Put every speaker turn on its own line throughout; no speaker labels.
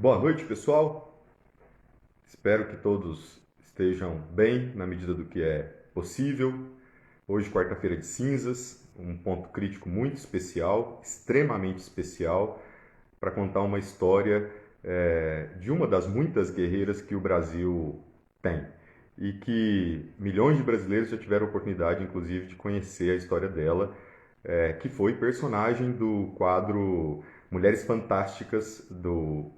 Boa noite, pessoal. Espero que todos estejam bem na medida do que é possível. Hoje, quarta-feira de cinzas, um ponto crítico muito especial, extremamente especial, para contar uma história de uma das muitas guerreiras que o Brasil tem e que milhões de brasileiros já tiveram a oportunidade, inclusive, de conhecer a história dela, que foi personagem do quadro Mulheres Fantásticas do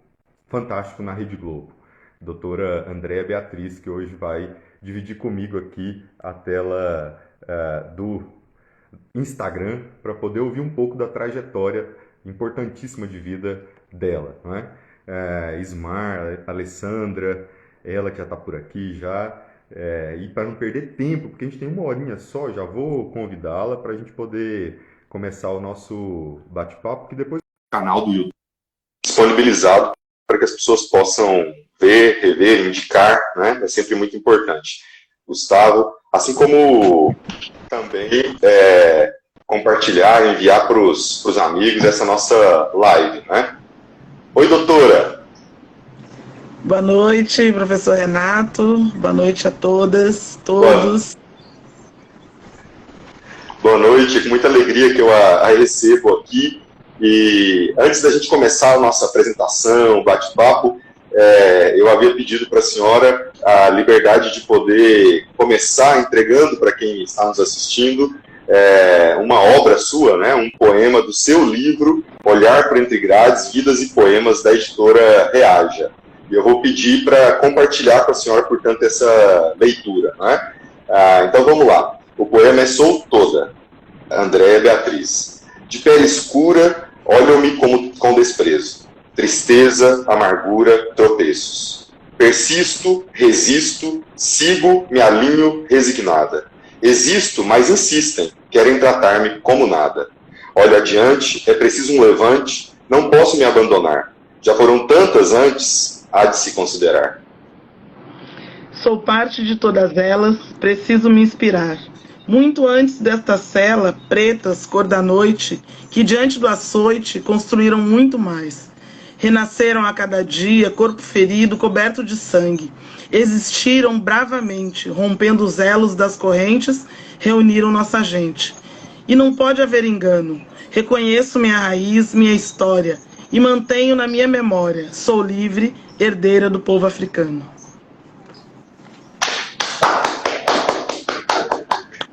Fantástico na Rede Globo. Doutora Andréa Beatriz, que hoje vai dividir comigo aqui a tela do Instagram para poder ouvir um pouco da trajetória importantíssima de vida dela, não é? Ismar, Alessandra, ela que já está por aqui já, e para não perder tempo, porque a gente tem uma horinha só, já vou convidá-la para a gente poder começar o nosso bate-papo, que depois o canal do YouTube disponibilizado para que as pessoas possam ver, rever, indicar, né? É sempre muito importante. Gustavo, assim como também compartilhar, enviar para os amigos essa nossa live, né? Oi, doutora.
Boa noite, professor Renato. Boa noite a todas, todos.
Boa noite, com muita alegria que eu a recebo aqui. E antes da gente começar a nossa apresentação, bate-papo, eu havia pedido para a senhora a liberdade de poder começar entregando para quem está nos assistindo uma obra sua, né, um poema do seu livro, Olhar por Entre Grades, Vidas e Poemas, da editora Reaja. E eu vou pedir para compartilhar com a senhora, portanto, essa leitura, né? Então vamos lá. O poema é Sou Toda, Andréa Beatriz. De pele escura, olham-me com desprezo. Tristeza, amargura, tropeços. Persisto, resisto, sigo, me alinho, resignada. Existo, mas insistem, querem tratar-me como nada. Olho adiante, é preciso um levante, não posso me abandonar. Já foram tantas antes, há de se considerar.
Sou parte de todas elas, preciso me inspirar. Muito antes desta cela, pretas, cor da noite, que diante do açoite construíram muito mais. Renasceram a cada dia, corpo ferido, coberto de sangue. Existiram bravamente, rompendo os elos das correntes, reuniram nossa gente. E não pode haver engano. Reconheço minha raiz, minha história, e mantenho na minha memória. Sou livre, herdeira do povo africano.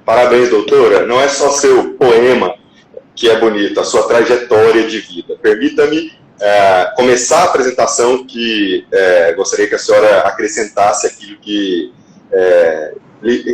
Parabéns, doutora. Não é só seu poema que é bonito, a sua trajetória de vida. Permita-me começar a apresentação que gostaria que a senhora acrescentasse aquilo que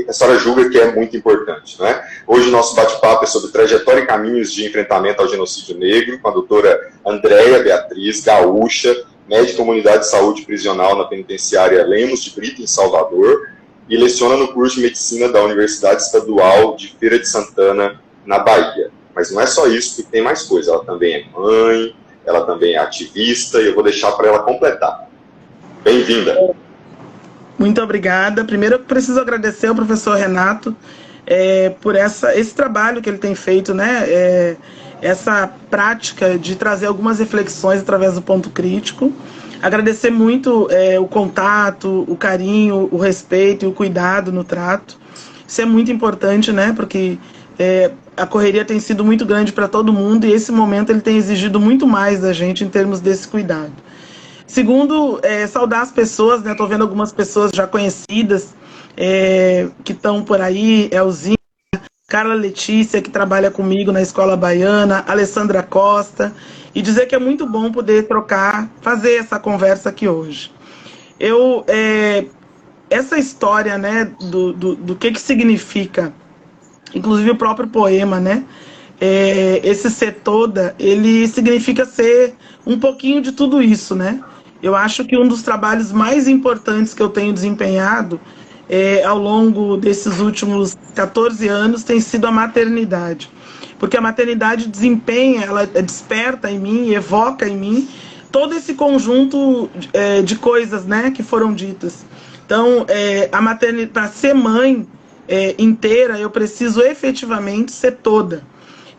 a senhora julga que é muito importante, né? Hoje o nosso bate-papo é sobre trajetória e caminhos de enfrentamento ao genocídio negro, com a doutora Andréa Beatriz, gaúcha, médica da Unidade de Saúde Prisional na penitenciária Lemos de Brito, em Salvador, e leciona no curso de Medicina da Universidade Estadual de Feira de Santana, na Bahia. Mas não é só isso, porque tem mais coisa. Ela também é mãe, ela também é ativista, e eu vou deixar para ela completar. Bem-vinda.
Muito obrigada. Primeiro eu preciso agradecer ao professor Renato por esse trabalho que ele tem feito, né? Essa prática de trazer algumas reflexões através do ponto crítico. Agradecer muito o contato, o carinho, o respeito e o cuidado no trato. Isso é muito importante, né? Porque a correria tem sido muito grande para todo mundo e esse momento ele tem exigido muito mais da gente em termos desse cuidado. Segundo, saudar as pessoas, né? Estou vendo algumas pessoas já conhecidas que estão por aí, Elzinha, Carla Letícia, que trabalha comigo na Escola Baiana, Alessandra Costa, e dizer que é muito bom poder trocar, fazer essa conversa aqui hoje. Essa história, né, do que significa, inclusive o próprio poema, né, esse ser toda, ele significa ser um pouquinho de tudo isso, né? Eu acho que um dos trabalhos mais importantes que eu tenho desempenhado ao longo desses últimos 14 anos tem sido a maternidade. Porque a maternidade desempenha, ela desperta em mim, evoca em mim todo esse conjunto de coisas, né, que foram ditas. Então, a maternidade, para ser mãe inteira, eu preciso efetivamente ser toda.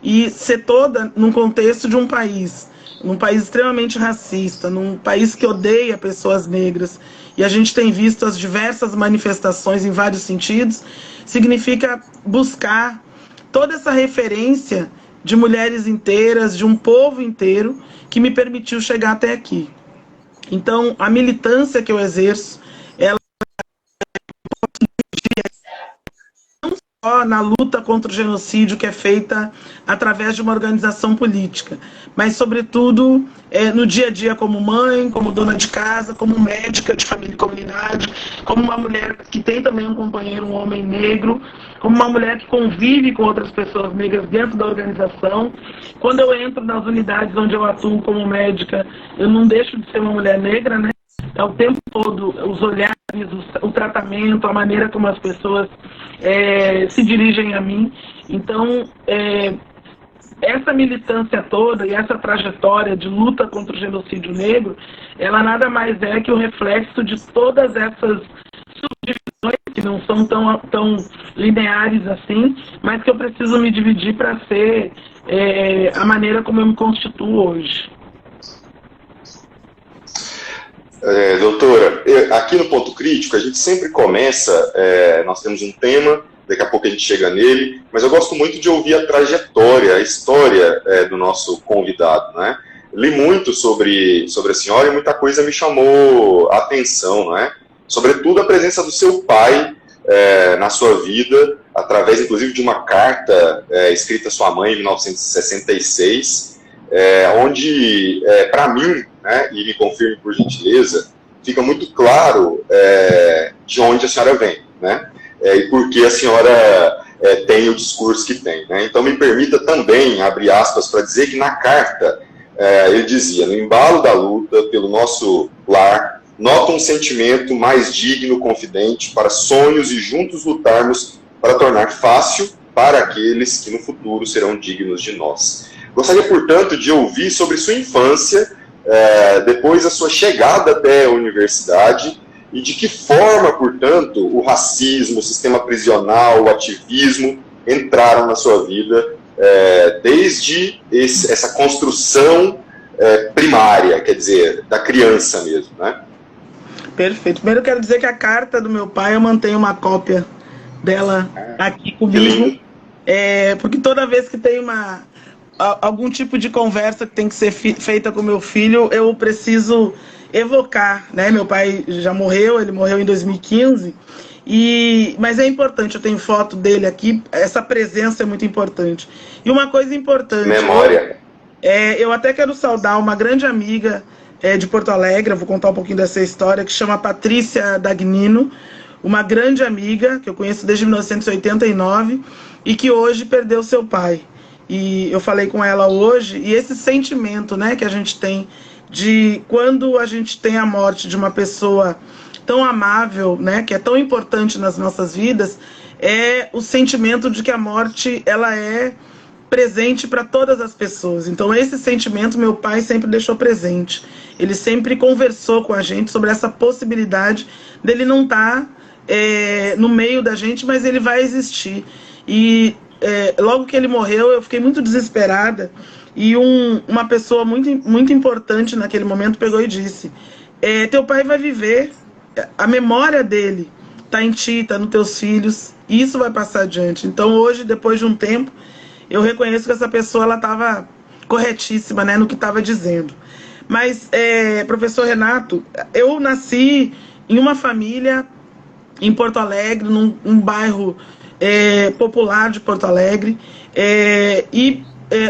E ser toda num contexto de um país num país extremamente racista, num país que odeia pessoas negras, e a gente tem visto as diversas manifestações em vários sentidos, significa buscar toda essa referência de mulheres inteiras, de um povo inteiro, que me permitiu chegar até aqui. Então, a militância que eu exerço, ela só na luta contra o genocídio que é feita através de uma organização política, mas, sobretudo, no dia a dia como mãe, como dona de casa, como médica de família e comunidade, como uma mulher que tem também um companheiro, um homem negro, como uma mulher que convive com outras pessoas negras dentro da organização. Quando eu entro nas unidades onde eu atuo como médica, eu não deixo de ser uma mulher negra, né? É o tempo todo, os olhares, o tratamento, a maneira como as pessoas se dirigem a mim. Então, essa militância toda e essa trajetória de luta contra o genocídio negro, ela nada mais é que o reflexo de todas essas subdivisões que não são tão lineares assim, mas que eu preciso me dividir para ser a maneira como eu me constituo hoje.
Doutora, aqui no Ponto Crítico a gente sempre começa, nós temos um tema, daqui a pouco a gente chega nele, mas eu gosto muito de ouvir a trajetória, a história do nosso convidado, né? Li muito sobre a senhora e muita coisa me chamou a atenção, né? Sobretudo a presença do seu pai na sua vida, através inclusive de uma carta escrita à sua mãe em 1966, onde, para mim, né, e me confirme por gentileza, fica muito claro de onde a senhora vem, né, e por que a senhora tem o discurso que tem, né. Então me permita também, abrir aspas, para dizer que na carta ele dizia: no embalo da luta pelo nosso lar, nota um sentimento mais digno, confidente, para sonhos e juntos lutarmos para tornar fácil para aqueles que no futuro serão dignos de nós. Gostaria, portanto, de ouvir sobre sua infância, depois a sua chegada até a universidade, e de que forma, portanto, o racismo, o sistema prisional, o ativismo entraram na sua vida, desde essa construção primária, quer dizer, da criança mesmo, né?
Perfeito. Primeiro eu quero dizer que a carta do meu pai, eu mantenho uma cópia dela aqui comigo, porque toda vez que tem algum tipo de conversa que tem que ser feita com meu filho, eu preciso evocar, né? Meu pai já morreu, ele morreu em 2015, mas é importante, eu tenho foto dele aqui, essa presença é muito importante. E uma coisa importante...
Memória.
Eu até quero saudar uma grande amiga de Porto Alegre, eu vou contar um pouquinho dessa história, que chama Patrícia Dagnino, uma grande amiga que eu conheço desde 1989 e que hoje perdeu seu pai. E eu falei com ela hoje, e esse sentimento, né, que a gente tem de quando a gente tem a morte de uma pessoa tão amável, né, que é tão importante nas nossas vidas, é o sentimento de que a morte, ela é presente para todas as pessoas. Então esse sentimento meu pai sempre deixou presente. Ele sempre conversou com a gente sobre essa possibilidade dele não estar no meio da gente, mas ele vai existir. E logo que ele morreu, eu fiquei muito desesperada, e uma pessoa muito, muito importante naquele momento pegou e disse: teu pai vai viver, a memória dele está em ti, está nos teus filhos, e isso vai passar adiante. Então hoje, depois de um tempo, eu reconheço que essa pessoa estava corretíssima, né, no que estava dizendo. Mas, professor Renato, eu nasci em uma família em Porto Alegre, num bairro popular de Porto Alegre, e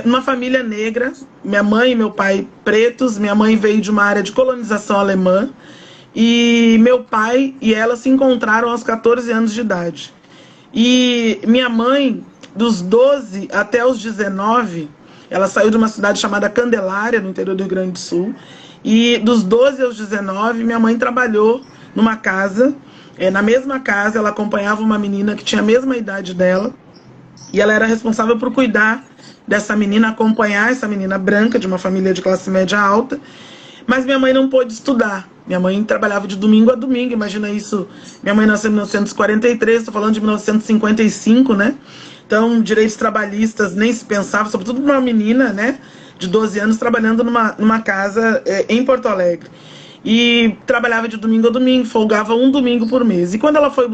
uma família negra, minha mãe e meu pai pretos, minha mãe veio de uma área de colonização alemã, e meu pai e ela se encontraram aos 14 anos de idade. E minha mãe, dos 12 até os 19, ela saiu de uma cidade chamada Candelária, no interior do Rio Grande do Sul, e dos 12 aos 19, minha mãe trabalhou numa casa, na mesma casa ela acompanhava uma menina que tinha a mesma idade dela, e ela era responsável por cuidar dessa menina, acompanhar essa menina branca, de uma família de classe média alta, mas minha mãe não pôde estudar. Minha mãe trabalhava de domingo a domingo, imagina isso. Minha mãe nasceu em 1943, estou falando de 1955, né? Então, direitos trabalhistas nem se pensava, sobretudo para uma menina, né, de 12 anos trabalhando numa casa em Porto Alegre. E trabalhava de domingo a domingo, folgava um domingo por mês. E quando ela foi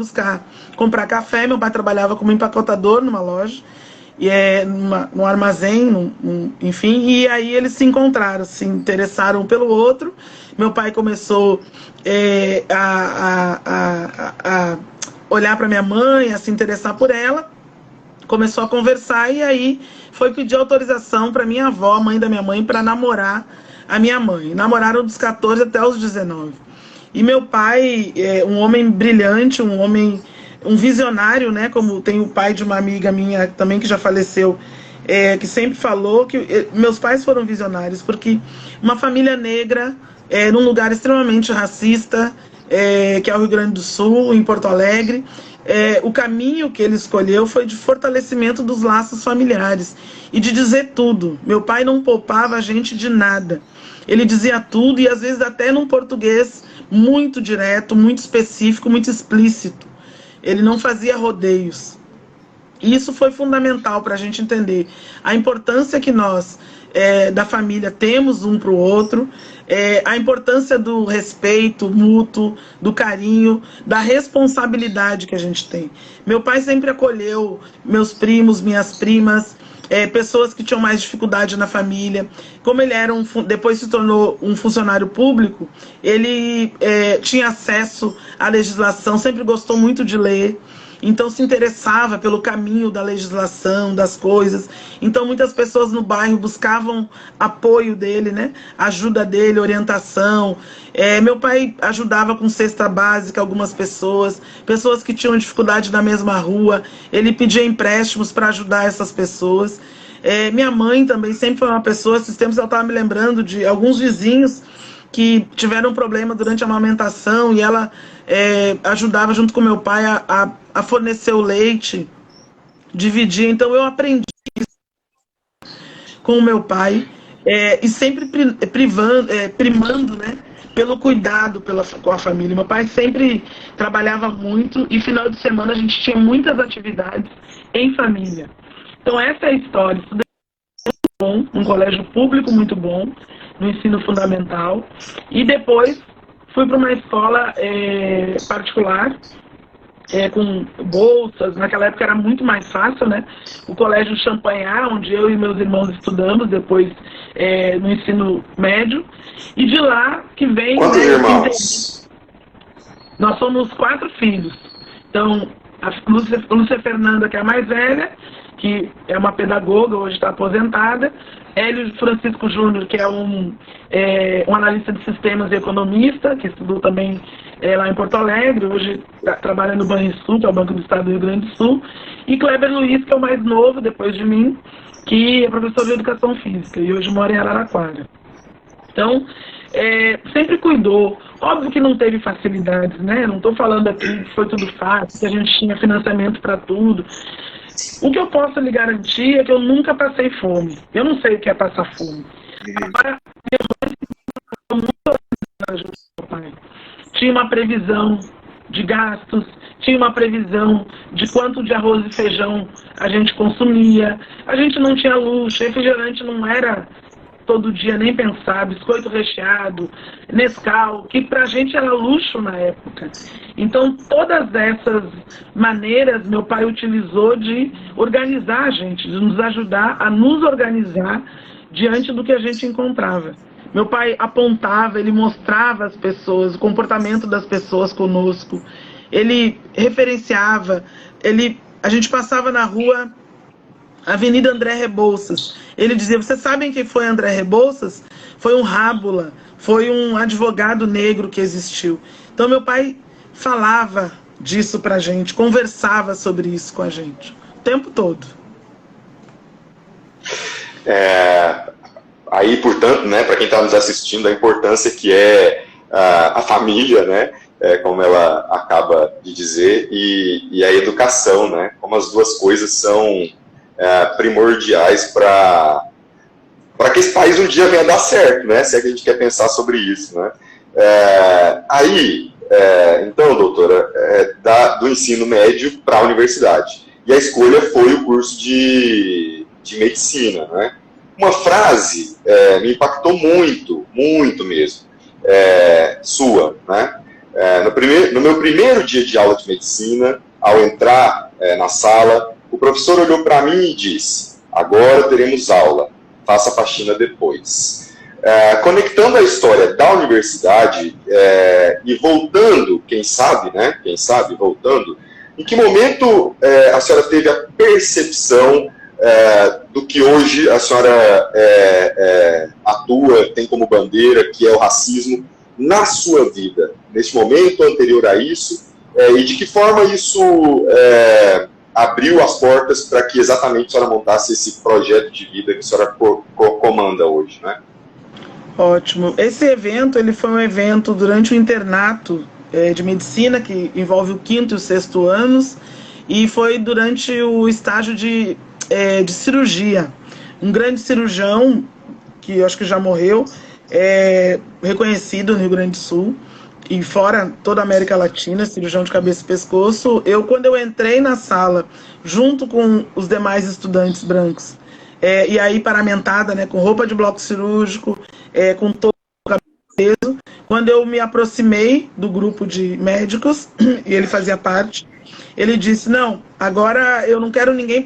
comprar café, meu pai trabalhava como empacotador numa loja, num armazém, enfim, e aí eles se encontraram, se interessaram um pelo outro. Meu pai começou a olhar para minha mãe, a se interessar por ela, começou a conversar, e aí foi pedir autorização para minha avó, mãe da minha mãe, para namorar a minha mãe. Namoraram dos 14 até os 19. E meu pai é um homem brilhante, um visionário, né? Como tem o pai de uma amiga minha também que já faleceu, que sempre falou que meus pais foram visionários, porque uma família negra num lugar extremamente racista, que é o Rio Grande do Sul, em Porto Alegre, o caminho que ele escolheu foi de fortalecimento dos laços familiares e de dizer tudo. Meu pai não poupava a gente de nada. Ele dizia tudo, e às vezes até num português muito direto, muito específico, muito explícito. Ele não fazia rodeios. E isso foi fundamental para a gente entender a importância que nós, da família, temos um para o outro, a importância do respeito mútuo, do carinho, da responsabilidade que a gente tem. Meu pai sempre acolheu meus primos, minhas primas, pessoas que tinham mais dificuldade na família. Como ele era depois se tornou um funcionário público, ele tinha acesso à legislação, sempre gostou muito de ler, então se interessava pelo caminho da legislação, das coisas. Então muitas pessoas no bairro buscavam apoio dele, né? Ajuda dele, orientação. Meu pai ajudava com cesta básica algumas pessoas que tinham dificuldade na mesma rua. Ele pedia empréstimos para ajudar essas pessoas. Minha mãe também sempre foi uma pessoa, esses tempos eu estava me lembrando de alguns vizinhos que tiveram problema durante a amamentação, e ela ajudava junto com meu pai a fornecer o leite, dividir. Então eu aprendi isso com o meu pai, e sempre primando, né, pelo cuidado com a família. Meu pai sempre trabalhava muito, e final de semana a gente tinha muitas atividades em família. Então essa é a história. Estudei muito bom, um colégio público muito bom, no ensino fundamental, e depois fui para uma escola particular, com bolsas. Naquela época era muito mais fácil, né? O Colégio Champanhar, onde eu e meus irmãos estudamos, depois no ensino médio, e de lá que vem...
Quantos irmãos?
Nós somos 4 filhos. Então, a Lúcia Fernanda, que é a mais velha, que é uma pedagoga, hoje está aposentada. Hélio Francisco Júnior, que é um analista de sistemas e economista, que estudou também lá em Porto Alegre, hoje trabalha no Banrisul, que é o Banco do Estado do Rio Grande do Sul. E Kleber Luiz, que é o mais novo, depois de mim, que é professor de educação física e hoje mora em Araraquara. Então, sempre cuidou. Óbvio que não teve facilidades, né? Não estou falando aqui que foi tudo fácil, que a gente tinha financiamento para tudo. O que eu posso lhe garantir é que eu nunca passei fome. Eu não sei o que é passar fome. Agora, minha mãe foi muito organizada junto com meu pai. Tinha uma previsão de gastos, tinha uma previsão de quanto de arroz e feijão a gente consumia. A gente não tinha luxo, refrigerante não era todo dia nem pensar, biscoito recheado, Nescau, que pra gente era luxo na época. Então, todas essas maneiras meu pai utilizou de organizar a gente, de nos ajudar a nos organizar diante do que a gente encontrava. Meu pai apontava, ele mostrava as pessoas, o comportamento das pessoas conosco, ele referenciava, a gente passava na rua, Avenida André Rebouças. Ele dizia: vocês sabem quem foi André Rebouças? Foi um rábula, foi um advogado negro que existiu. Então meu pai falava disso pra gente, conversava sobre isso com a gente, o tempo todo.
Aí, portanto, né, para quem está nos assistindo, a importância que é a família, né, como ela acaba de dizer, e a educação, né, como as duas coisas são primordiais para que esse país um dia venha dar certo, né? Se é que a gente quer pensar sobre isso, né? Então, doutora, do ensino médio para a universidade. E a escolha foi o curso de medicina, né? Uma frase me impactou muito, muito mesmo, sua, né? No meu primeiro dia de aula de medicina, ao entrar na sala, o professor olhou para mim e disse: agora teremos aula, faça a faxina depois. Conectando a história da universidade e voltando, quem sabe, voltando, em que momento a senhora teve a percepção do que hoje a senhora atua, tem como bandeira, que é o racismo, na sua vida, nesse momento anterior a isso, e de que forma isso abriu as portas para que exatamente a senhora montasse esse projeto de vida que a senhora comanda hoje, né?
Ótimo. Esse evento, ele foi um evento durante o internato de medicina, que envolve o 5º e o 6º anos, e foi durante o estágio de cirurgia. Um grande cirurgião, que eu acho que já morreu, reconhecido no Rio Grande do Sul, e fora toda a América Latina, cirurgião de cabeça e pescoço. Quando eu entrei na sala, junto com os demais estudantes brancos, e aí paramentada, né, com roupa de bloco cirúrgico, com todo o cabelo, quando eu me aproximei do grupo de médicos, e ele fazia parte, ele disse: não, agora eu não quero ninguém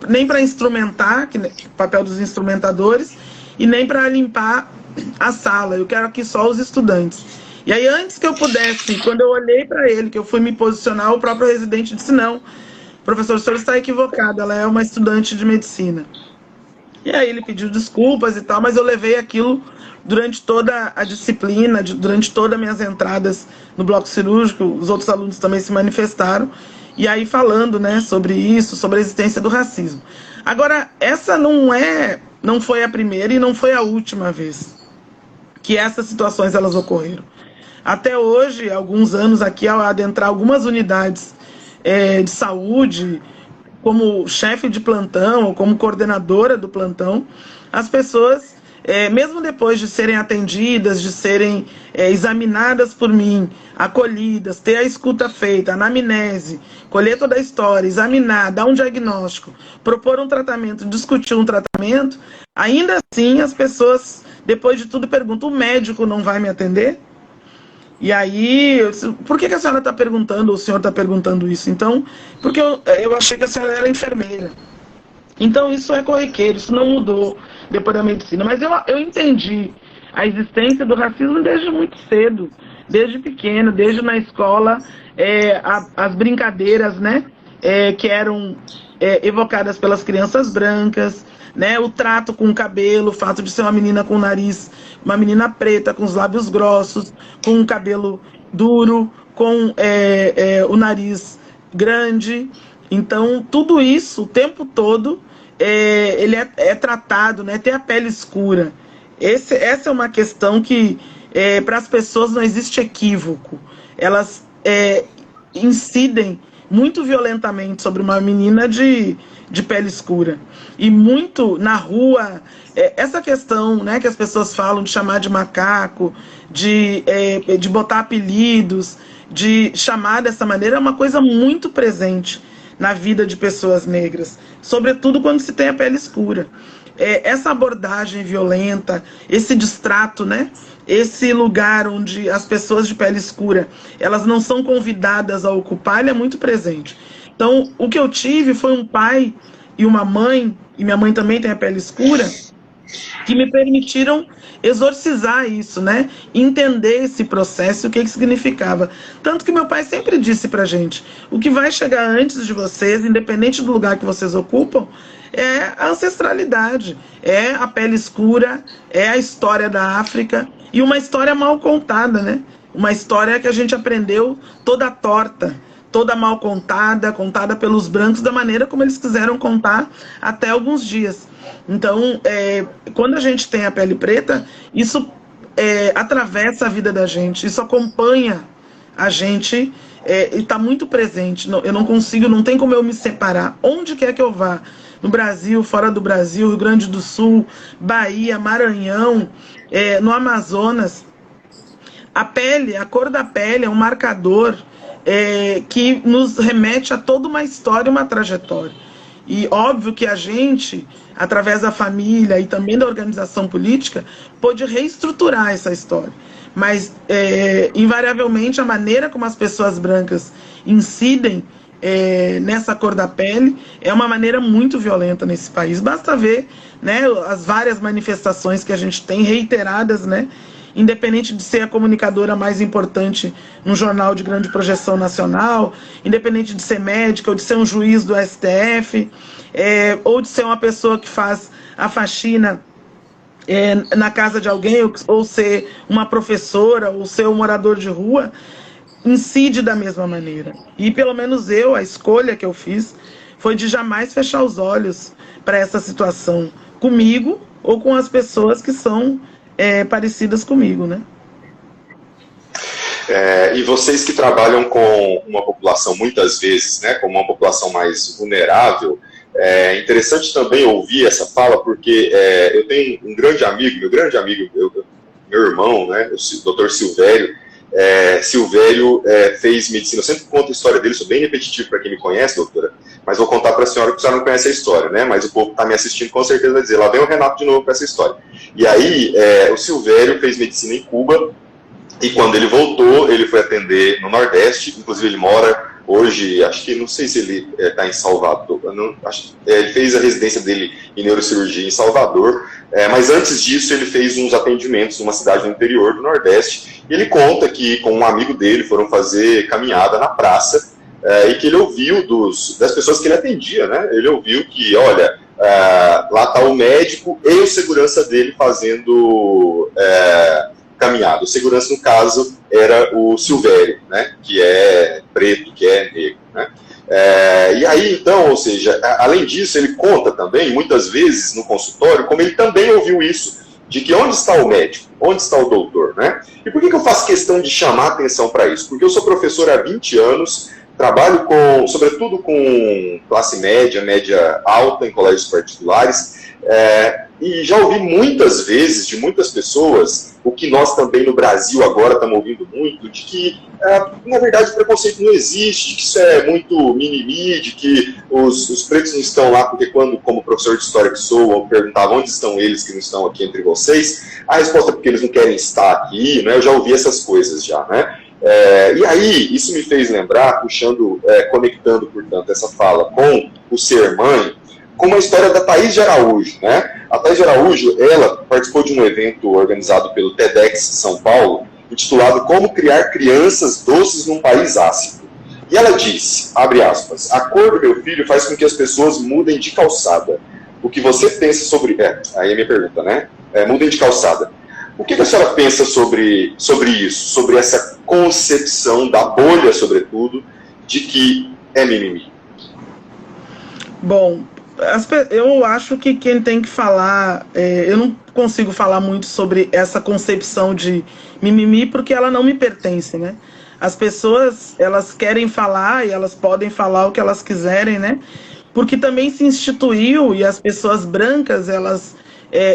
nem para instrumentar, que é o papel dos instrumentadores, e nem para limpar a sala, eu quero aqui só os estudantes. E aí, antes que eu pudesse, quando eu olhei para ele, que eu fui me posicionar, o próprio residente disse: não, professor, o senhor está equivocado, ela é uma estudante de medicina. E aí ele pediu desculpas e tal, mas eu levei aquilo durante toda a disciplina, durante todas as minhas entradas no bloco cirúrgico. Os outros alunos também se manifestaram, e aí falando, né, sobre isso, sobre a existência do racismo. Agora, essa não foi a primeira e não foi a última vez que essas situações elas ocorreram. Até hoje, alguns anos aqui, ao adentrar algumas unidades de saúde, como chefe de plantão ou como coordenadora do plantão, as pessoas, mesmo depois de serem atendidas, de serem examinadas por mim, acolhidas, ter a escuta feita, a anamnese, colher toda a história, examinar, dar um diagnóstico, propor um tratamento, discutir um tratamento, ainda assim as pessoas, depois de tudo, perguntam: o médico não vai me atender? E aí, por que a senhora está perguntando, ou o senhor está perguntando isso? Então, porque eu achei que a senhora era enfermeira. Então, isso é corriqueiro, isso não mudou depois da medicina. Mas eu entendi a existência do racismo desde muito cedo, desde pequeno, desde na escola, as brincadeiras, né, que eram evocadas pelas crianças brancas, né, o trato com o cabelo, o fato de ser uma menina com o nariz, uma menina preta, com os lábios grossos, com o cabelo duro, com o nariz grande. Então, tudo isso, o tempo todo, ele é tratado, né, ter a pele escura. Essa é uma questão que, para as pessoas, não existe equívoco. Elas incidem muito violentamente sobre uma menina de pele escura. E muito na rua, essa questão, né, que as pessoas falam de chamar de macaco, de botar apelidos, de chamar dessa maneira, é uma coisa muito presente na vida de pessoas negras, sobretudo quando se tem a pele escura. Essa abordagem violenta, esse distrato, né? Esse lugar onde as pessoas de pele escura, elas não são convidadas a ocupar, ele é muito presente. Então, o que eu tive foi um pai e uma mãe, e minha mãe também tem a pele escura, que me permitiram exorcizar isso, né? Entender esse processo, o que significava. Tanto que meu pai sempre disse pra gente: o que vai chegar antes de vocês, independente do lugar que vocês ocupam, é a ancestralidade, é a pele escura, é a história da África, e uma história mal contada, né? Uma história que a gente aprendeu toda torta, toda mal contada, contada pelos brancos da maneira como eles quiseram contar até alguns dias. Então, quando a gente tem a pele preta, isso atravessa a vida da gente, isso acompanha a gente e está muito presente. Eu não consigo, não tem como eu me separar. Onde quer que eu vá, no Brasil, fora do Brasil, Rio Grande do Sul, Bahia, Maranhão, no Amazonas, a pele, a cor da pele é um marcador que nos remete a toda uma história, uma trajetória. E óbvio que a gente, através da família e também da organização política, pôde reestruturar essa história. Mas, invariavelmente, a maneira como as pessoas brancas incidem nessa cor da pele é uma maneira muito violenta nesse país. Basta ver, né, as várias manifestações que a gente tem reiteradas, né, independente de ser a comunicadora mais importante num jornal de grande projeção nacional, independente de ser médica ou de ser um juiz do STF, ou de ser uma pessoa que faz a faxina na casa de alguém, ou ser uma professora, ou ser um morador de rua, incide da mesma maneira. E pelo menos a escolha que eu fiz foi de jamais fechar os olhos para essa situação comigo ou com as pessoas que são parecidas comigo, né?
E vocês que trabalham com uma população, muitas vezes, né, como uma população mais vulnerável, é interessante também ouvir essa fala, porque eu tenho um grande amigo, meu irmão, né, o Dr. Silvério. Silvério fez medicina. Eu sempre conto a história dele, sou bem repetitivo para quem me conhece, doutora, mas vou contar para a senhora, porque a senhora não conhece a história, né? Mas o povo que está me assistindo com certeza vai dizer, lá vem o Renato de novo com essa história. E aí, o Silvério fez medicina em Cuba, e quando ele voltou, ele foi atender no Nordeste, inclusive ele mora hoje, acho que, não sei se ele está em Salvador, ele fez a residência dele em neurocirurgia em Salvador, mas antes disso ele fez uns atendimentos numa cidade no interior do Nordeste, e ele conta que com um amigo dele foram fazer caminhada na praça, e que ele ouviu das pessoas que ele atendia, né? Ele ouviu que, olha, lá está o médico e o segurança dele fazendo caminhada. O segurança, no caso, era o Silvério, né? Que é preto, que é negro, né? E aí, então, ou seja, além disso, ele conta também, muitas vezes no consultório, como ele também ouviu isso, de que onde está o médico, onde está o doutor, né? E por que eu faço questão de chamar atenção para isso? Porque eu sou professor há 20 anos, trabalho sobretudo com classe média, média alta em colégios particulares, e já ouvi muitas vezes de muitas pessoas, o que nós também no Brasil agora estamos ouvindo muito, de que, na verdade, o preconceito não existe, de que isso é muito mimimi, de que os pretos não estão lá, porque quando, como professor de história que sou, eu perguntava onde estão eles que não estão aqui entre vocês, a resposta é porque eles não querem estar aqui, né? Eu já ouvi essas coisas já, né? E aí, isso me fez lembrar, conectando, portanto, essa fala com o ser mãe, com a história da Thaís de Araújo, né? A Thaís de Araújo, ela participou de um evento organizado pelo TEDx São Paulo, intitulado Como Criar Crianças Doces num País Ácido. E ela disse, abre aspas, a cor do meu filho faz com que as pessoas mudem de calçada. O que você pensa sobre... aí é a minha pergunta, né? Mudem de calçada. O que a senhora pensa sobre isso, sobre essa concepção da bolha, sobretudo, de que é mimimi?
Bom, eu acho que quem tem que falar... eu não consigo falar muito sobre essa concepção de mimimi, porque ela não me pertence, né? As pessoas, elas querem falar e elas podem falar o que elas quiserem, né? Porque também se instituiu, e as pessoas brancas, elas...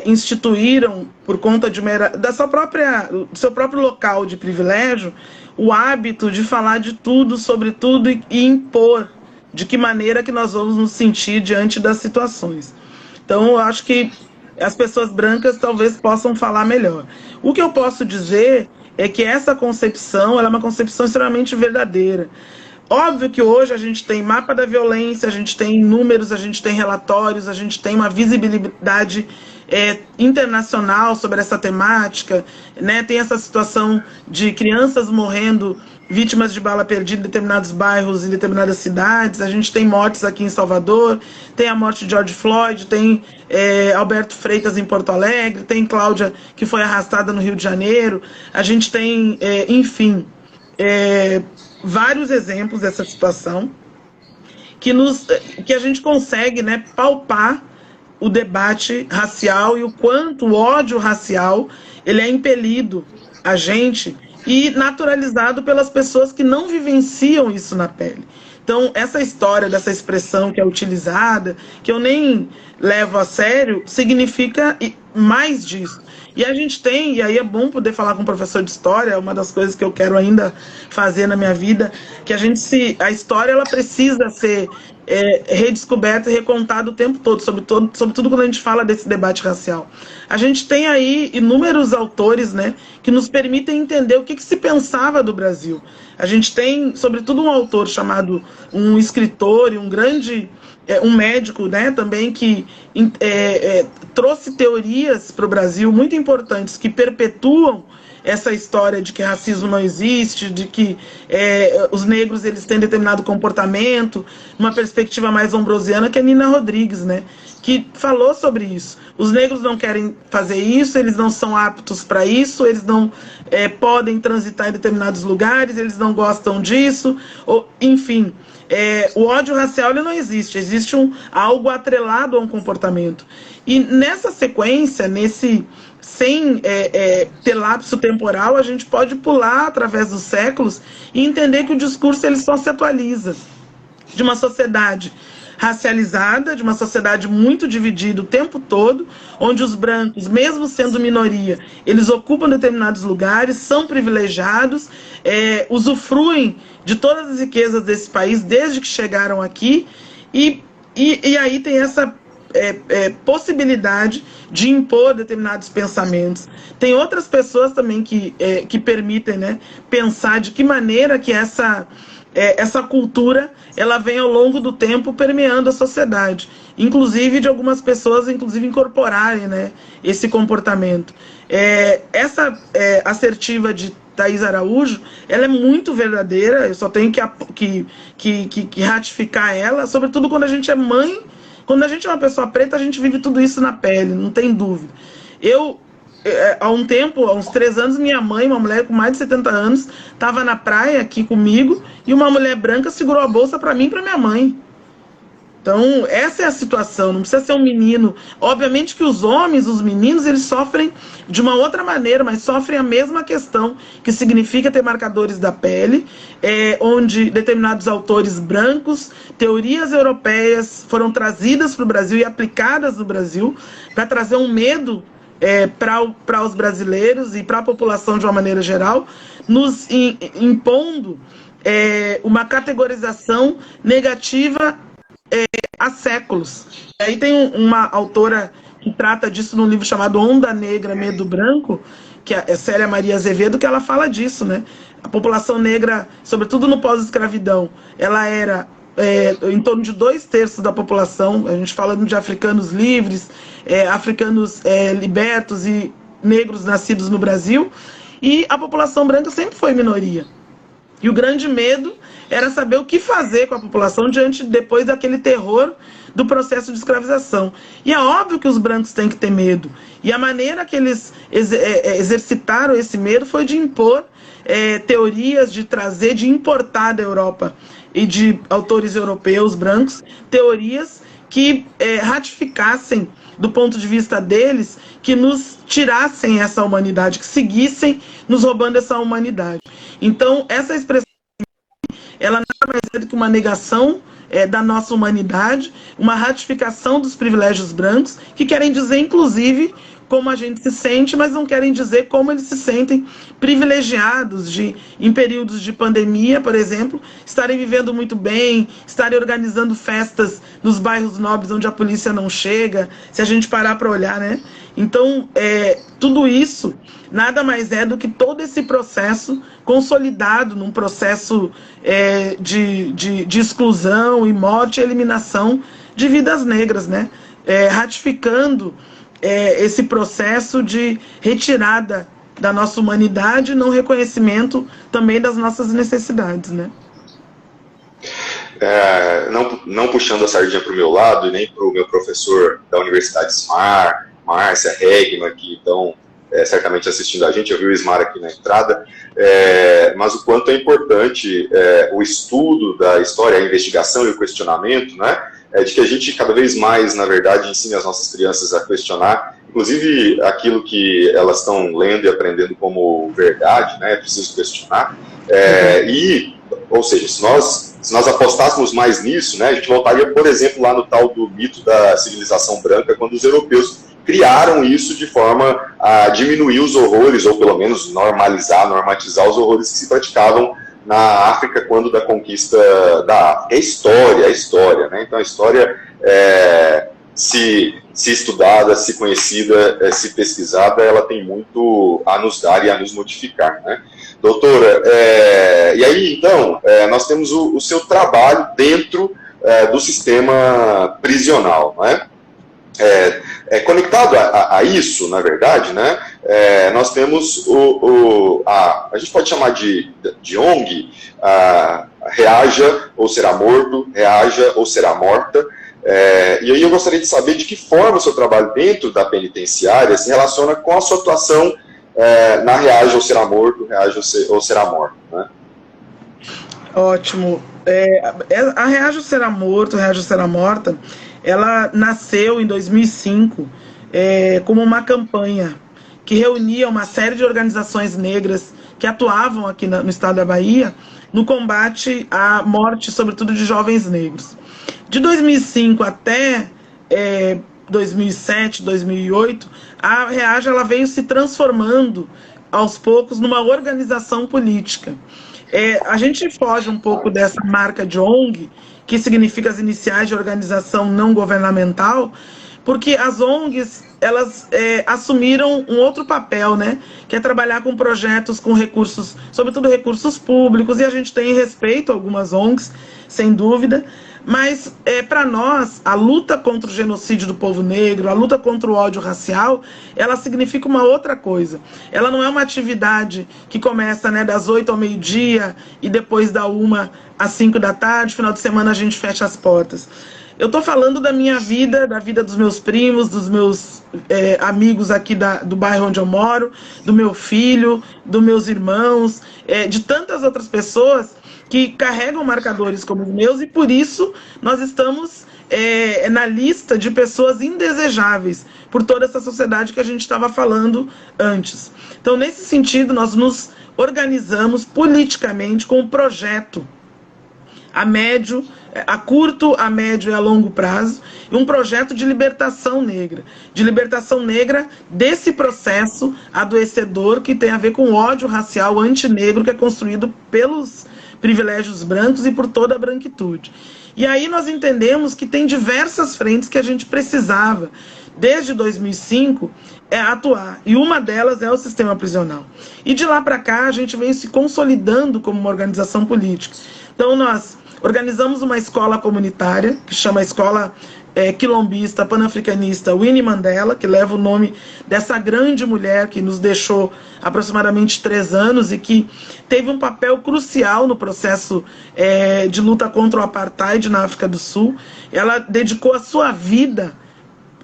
instituíram, por conta do seu próprio local de privilégio, o hábito de falar de tudo, sobre tudo, e impor de que maneira que nós vamos nos sentir diante das situações. Então, eu acho que as pessoas brancas talvez possam falar melhor. O que eu posso dizer é que essa concepção, ela é uma concepção extremamente verdadeira. Óbvio que hoje a gente tem mapa da violência, a gente tem números, a gente tem relatórios, a gente tem uma visibilidade internacional sobre essa temática, né? Tem essa situação de crianças morrendo vítimas de bala perdida em determinados bairros, em determinadas cidades. A gente tem mortes aqui em Salvador, tem a morte de George Floyd, tem Alberto Freitas em Porto Alegre, tem Cláudia que foi arrastada no Rio de Janeiro. A gente tem, enfim, vários exemplos dessa situação que a gente consegue, né, palpar o debate racial e o quanto o ódio racial ele é impelido a gente e naturalizado pelas pessoas que não vivenciam isso na pele. Então, essa história dessa expressão que é utilizada, que eu nem levo a sério, significa mais disso. E a gente tem, e aí é bom poder falar com o professor de história, é uma das coisas que eu quero ainda fazer na minha vida, que a história ela precisa ser redescoberta e recontada o tempo todo, sobretudo quando a gente fala desse debate racial. A gente tem aí inúmeros autores, né, que nos permitem entender o que se pensava do Brasil. A gente tem, sobretudo, um autor chamado, um escritor e um grande... um médico, né, também que trouxe teorias para o Brasil muito importantes que perpetuam essa história de que racismo não existe, de que os negros eles têm determinado comportamento, uma perspectiva mais ambrosiana, que é Nina Rodrigues, né, que falou sobre isso. Os negros não querem fazer isso, eles não são aptos para isso, eles não podem transitar em determinados lugares, eles não gostam disso, enfim... o ódio racial ele não existe, existe algo atrelado a um comportamento. E nessa sequência, sem ter lapso temporal, a gente pode pular através dos séculos e entender que o discurso ele só se atualiza de uma sociedade racializada, de uma sociedade muito dividida o tempo todo, onde os brancos, mesmo sendo minoria, eles ocupam determinados lugares, são privilegiados, usufruem de todas as riquezas desse país desde que chegaram aqui, e aí tem essa possibilidade de impor determinados pensamentos. Tem outras pessoas também que permitem, né, pensar de que maneira que essa cultura ela vem ao longo do tempo permeando a sociedade, inclusive de algumas pessoas incorporarem, né, esse comportamento. Essa assertiva de Thaís Araújo, ela é muito verdadeira, eu só tenho que ratificar ela, sobretudo quando a gente é mãe, quando a gente é uma pessoa preta, a gente vive tudo isso na pele, não tem dúvida. Há uns 3 anos, minha mãe, uma mulher com mais de 70 anos, estava na praia aqui comigo e uma mulher branca segurou a bolsa para mim e para minha mãe. Então, essa é a situação, não precisa ser um menino. Obviamente que os homens, os meninos, eles sofrem de uma outra maneira, mas sofrem a mesma questão, que significa ter marcadores da pele, onde determinados autores brancos, teorias europeias foram trazidas para o Brasil e aplicadas no Brasil, para trazer um medo para os brasileiros e para a população de uma maneira geral, nos impondo uma categorização negativa há séculos. Aí tem uma autora que trata disso num livro chamado Onda Negra, Medo Branco, que é Célia Maria Azevedo, que ela fala disso, né? A população negra, sobretudo no pós-escravidão, ela era em torno de 2/3 da população, a gente falando de africanos livres, africanos libertos e negros nascidos no Brasil, e a população branca sempre foi minoria. E o grande medo era saber o que fazer com a população depois daquele terror do processo de escravização. E é óbvio que os brancos têm que ter medo. E a maneira que eles exercitaram esse medo foi de impor teorias, de importar da Europa e de autores europeus brancos, teorias que ratificassem, do ponto de vista deles, que nos tirassem essa humanidade, que seguissem nos roubando essa humanidade. Então, essa expressão, ela nada mais é do que uma negação da nossa humanidade, uma ratificação dos privilégios brancos, que querem dizer, inclusive, como a gente se sente, mas não querem dizer como eles se sentem privilegiados em períodos de pandemia, por exemplo, estarem vivendo muito bem, estarem organizando festas nos bairros nobres onde a polícia não chega, se a gente parar para olhar, né? Então, tudo isso nada mais é do que todo esse processo consolidado num processo de exclusão e morte e eliminação de vidas negras, né? Ratificando esse processo de retirada da nossa humanidade, não reconhecimento também das nossas necessidades, né?
Não puxando a sardinha para o meu lado e nem para o meu professor da Universidade SMAR, Márcia, Regma, que estão certamente assistindo a gente, eu vi o Ismar aqui na entrada, mas o quanto é importante o estudo da história, a investigação e o questionamento, né? De que a gente cada vez mais, na verdade, ensine as nossas crianças a questionar, inclusive aquilo que elas estão lendo e aprendendo como verdade, né? É preciso questionar. Ou seja, se nós apostássemos mais nisso, né, a gente voltaria, por exemplo, lá no tal do mito da civilização branca, quando os europeus criaram isso de forma a diminuir os horrores, ou pelo menos normatizar os horrores que se praticavam na África quando da conquista da África. É história, né? Então a história, se estudada, se conhecida, se pesquisada, ela tem muito a nos dar e a nos modificar, né? Doutora, e aí então, nós temos o seu trabalho dentro do sistema prisional, né? Conectado a isso, na verdade, né, nós temos a gente pode chamar de ONG, Reaja ou Será Morto, Reaja ou Será Morta, e aí eu gostaria de saber de que forma o seu trabalho dentro da penitenciária se relaciona com a sua atuação na Reaja ou Será Morto, Reaja ou Será Morto, né?
Ótimo. A Reaja ou Será Morto, Reaja ou Será Morta, ela nasceu em 2005 como uma campanha que reunia uma série de organizações negras que atuavam aqui no estado da Bahia no combate à morte, sobretudo de jovens negros. De 2005 até 2007, 2008, a Reaja ela veio se transformando aos poucos numa organização política. A gente foge um pouco dessa marca de ONG, que significa as iniciais de organização não governamental, porque as ONGs, elas assumiram um outro papel, né? Que é trabalhar com projetos com recursos, sobretudo recursos públicos, e a gente tem respeito a algumas ONGs, sem dúvida, mas para nós, a luta contra o genocídio do povo negro, a luta contra o ódio racial, ela significa uma outra coisa. Ela não é uma atividade que começa, né, das 8 ao meio-dia e depois da 1 às 5 da tarde, final de semana a gente fecha as portas. Eu estou falando da minha vida, da vida dos meus primos, dos meus amigos aqui do bairro onde eu moro, do meu filho, dos meus irmãos, de tantas outras pessoas que carregam marcadores como os meus, e por isso nós estamos na lista de pessoas indesejáveis por toda essa sociedade que a gente estava falando antes. Então, nesse sentido, nós nos organizamos politicamente com um projeto a curto, a médio e a longo prazo, e um projeto de libertação negra desse processo adoecedor que tem a ver com o ódio racial antinegro que é construído pelos privilégios brancos e por toda a branquitude. E aí nós entendemos que tem diversas frentes que a gente precisava, desde 2005, atuar. E uma delas é o sistema prisional. E de lá para cá a gente vem se consolidando como uma organização política. Então nós organizamos uma escola comunitária, que chama Escola Quilombista Panafricanista Winnie Mandela, que leva o nome dessa grande mulher que nos deixou aproximadamente 3 anos e que teve um papel crucial no processo de luta contra o apartheid na África do Sul. Ela dedicou a sua vida,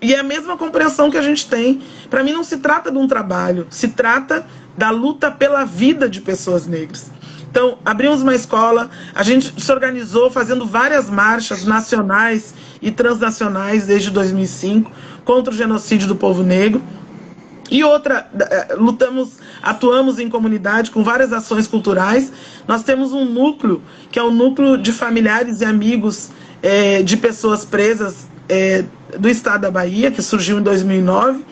e é a mesma compreensão que a gente tem. Para mim não se trata de um trabalho, se trata da luta pela vida de pessoas negras. Então, abrimos uma escola, a gente se organizou fazendo várias marchas nacionais e transnacionais desde 2005 contra o genocídio do povo negro. E outra, atuamos em comunidade com várias ações culturais. Nós temos um núcleo, que é o núcleo de familiares e amigos de pessoas presas do estado da Bahia, que surgiu em 2009.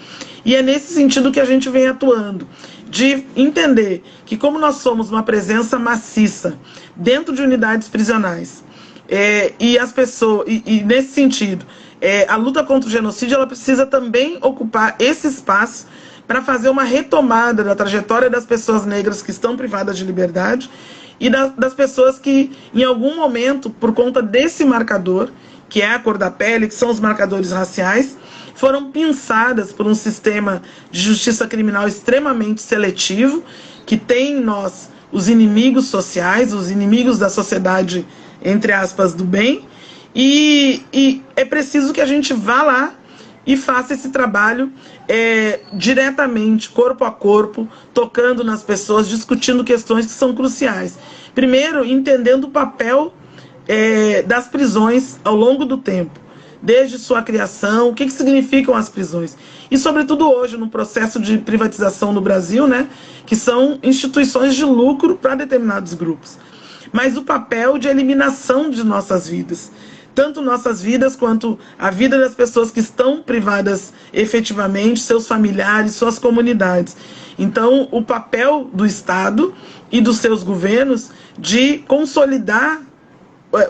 E é nesse sentido que a gente vem atuando, de entender que como nós somos uma presença maciça dentro de unidades prisionais, e as pessoas, e nesse sentido, a luta contra o genocídio, ela precisa também ocupar esse espaço para fazer uma retomada da trajetória das pessoas negras que estão privadas de liberdade e das pessoas que, em algum momento, por conta desse marcador, que é a cor da pele, que são os marcadores raciais, foram pinçadas por um sistema de justiça criminal extremamente seletivo, que tem em nós os inimigos sociais, os inimigos da sociedade, entre aspas, do bem, e é preciso que a gente vá lá e faça esse trabalho diretamente, corpo a corpo, tocando nas pessoas, discutindo questões que são cruciais. Primeiro, entendendo o papel das prisões ao longo do tempo, desde sua criação, o que significam as prisões. E, sobretudo, hoje, no processo de privatização no Brasil, né, que são instituições de lucro para determinados grupos. Mas o papel de eliminação de nossas vidas, tanto nossas vidas quanto a vida das pessoas que estão privadas efetivamente, seus familiares, suas comunidades. Então, o papel do Estado e dos seus governos de consolidar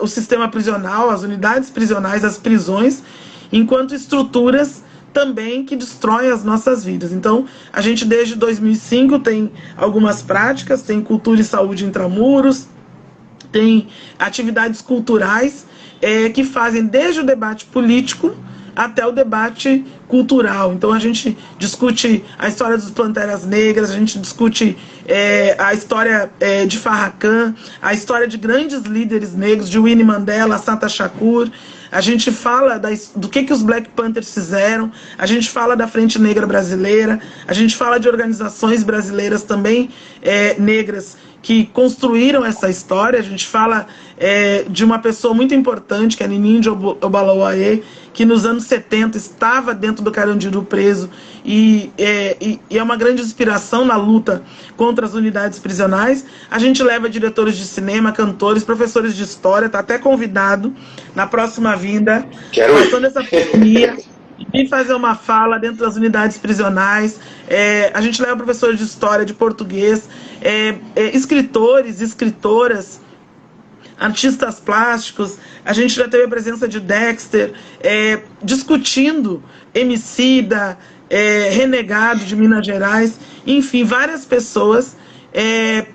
o sistema prisional, as unidades prisionais, as prisões, enquanto estruturas também que destroem as nossas vidas. Então, a gente desde 2005 tem algumas práticas, tem cultura e saúde intramuros, tem atividades culturais que fazem desde o debate político até o debate cultural. Então a gente discute a história dos Panteras Negras, a gente discute a história de Farrakhan, a história de grandes líderes negros, de Winnie Mandela, Assata Shakur. A gente fala do que os Black Panthers fizeram, a gente fala da Frente Negra Brasileira, a gente fala de organizações brasileiras também negras que construíram essa história. A gente fala de uma pessoa muito importante, que é Ninindi Obalauaê, que nos anos 70 estava dentro do Carandiru preso e é uma grande inspiração na luta contra as unidades prisionais. A gente leva diretores de cinema, cantores, professores de história, está até convidado na próxima vinda, passando essa pandemia, e fazer uma fala dentro das unidades prisionais. A gente leva professores de história, de português, escritores, escritoras, artistas plásticos. A gente já teve a presença de Dexter, discutindo Emicida, Renegado de Minas Gerais, enfim, várias pessoas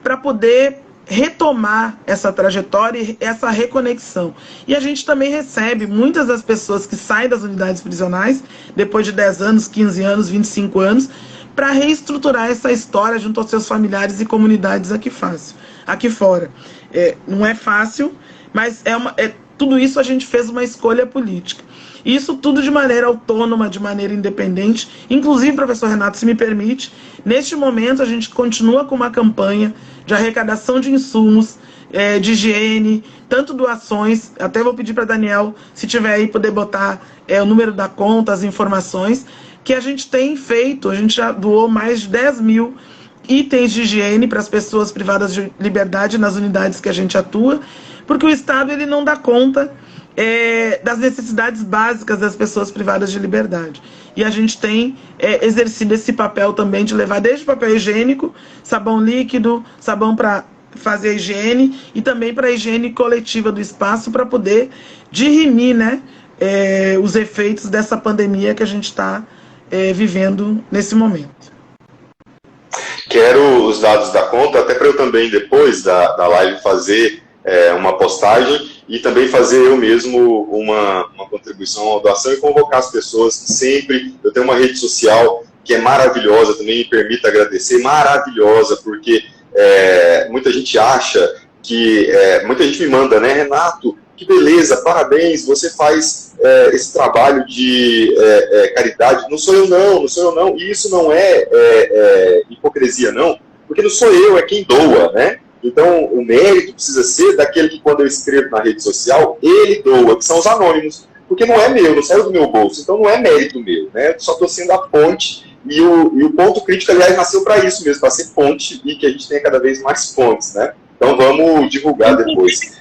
para poder retomar essa trajetória e essa reconexão. E a gente também recebe muitas das pessoas que saem das unidades prisionais, depois de 10 anos, 15 anos, 25 anos, para reestruturar essa história junto aos seus familiares e comunidades aqui fora. Não é fácil, mas tudo isso a gente fez uma escolha política. Isso tudo de maneira autônoma, de maneira independente. Inclusive, professor Renato, se me permite, neste momento a gente continua com uma campanha de arrecadação de insumos, de higiene, tanto doações, até vou pedir para Daniel, se tiver aí, poder botar o número da conta, as informações, que a gente tem feito. A gente já doou mais de 10 mil itens de higiene para as pessoas privadas de liberdade nas unidades que a gente atua, porque o Estado ele não dá conta das necessidades básicas das pessoas privadas de liberdade. E a gente tem exercido esse papel também de levar desde papel higiênico, sabão líquido, sabão para fazer a higiene e também para a higiene coletiva do espaço, para poder dirimir, né, os efeitos dessa pandemia que a gente está vivendo nesse momento.
Quero os dados da conta, até para eu também, depois da live, fazer uma postagem e também fazer eu mesmo uma contribuição à doação e convocar as pessoas que sempre... Eu tenho uma rede social que é maravilhosa, também me permite agradecer, maravilhosa, porque muita gente acha que... muita gente me manda, né, Renato, que beleza, parabéns, você faz esse trabalho de caridade. Não sou eu não, e isso não é hipocrisia não, porque não sou eu, é quem doa, né? Então, o mérito precisa ser daquele que, quando eu escrevo na rede social, ele doa, que são os anônimos, porque não é meu, não saiu do meu bolso, então não é mérito meu, né? Só estou sendo a ponte, e o ponto crítico, aliás, nasceu para isso mesmo, para ser ponte, e que a gente tenha cada vez mais pontes, né? Então, vamos divulgar depois.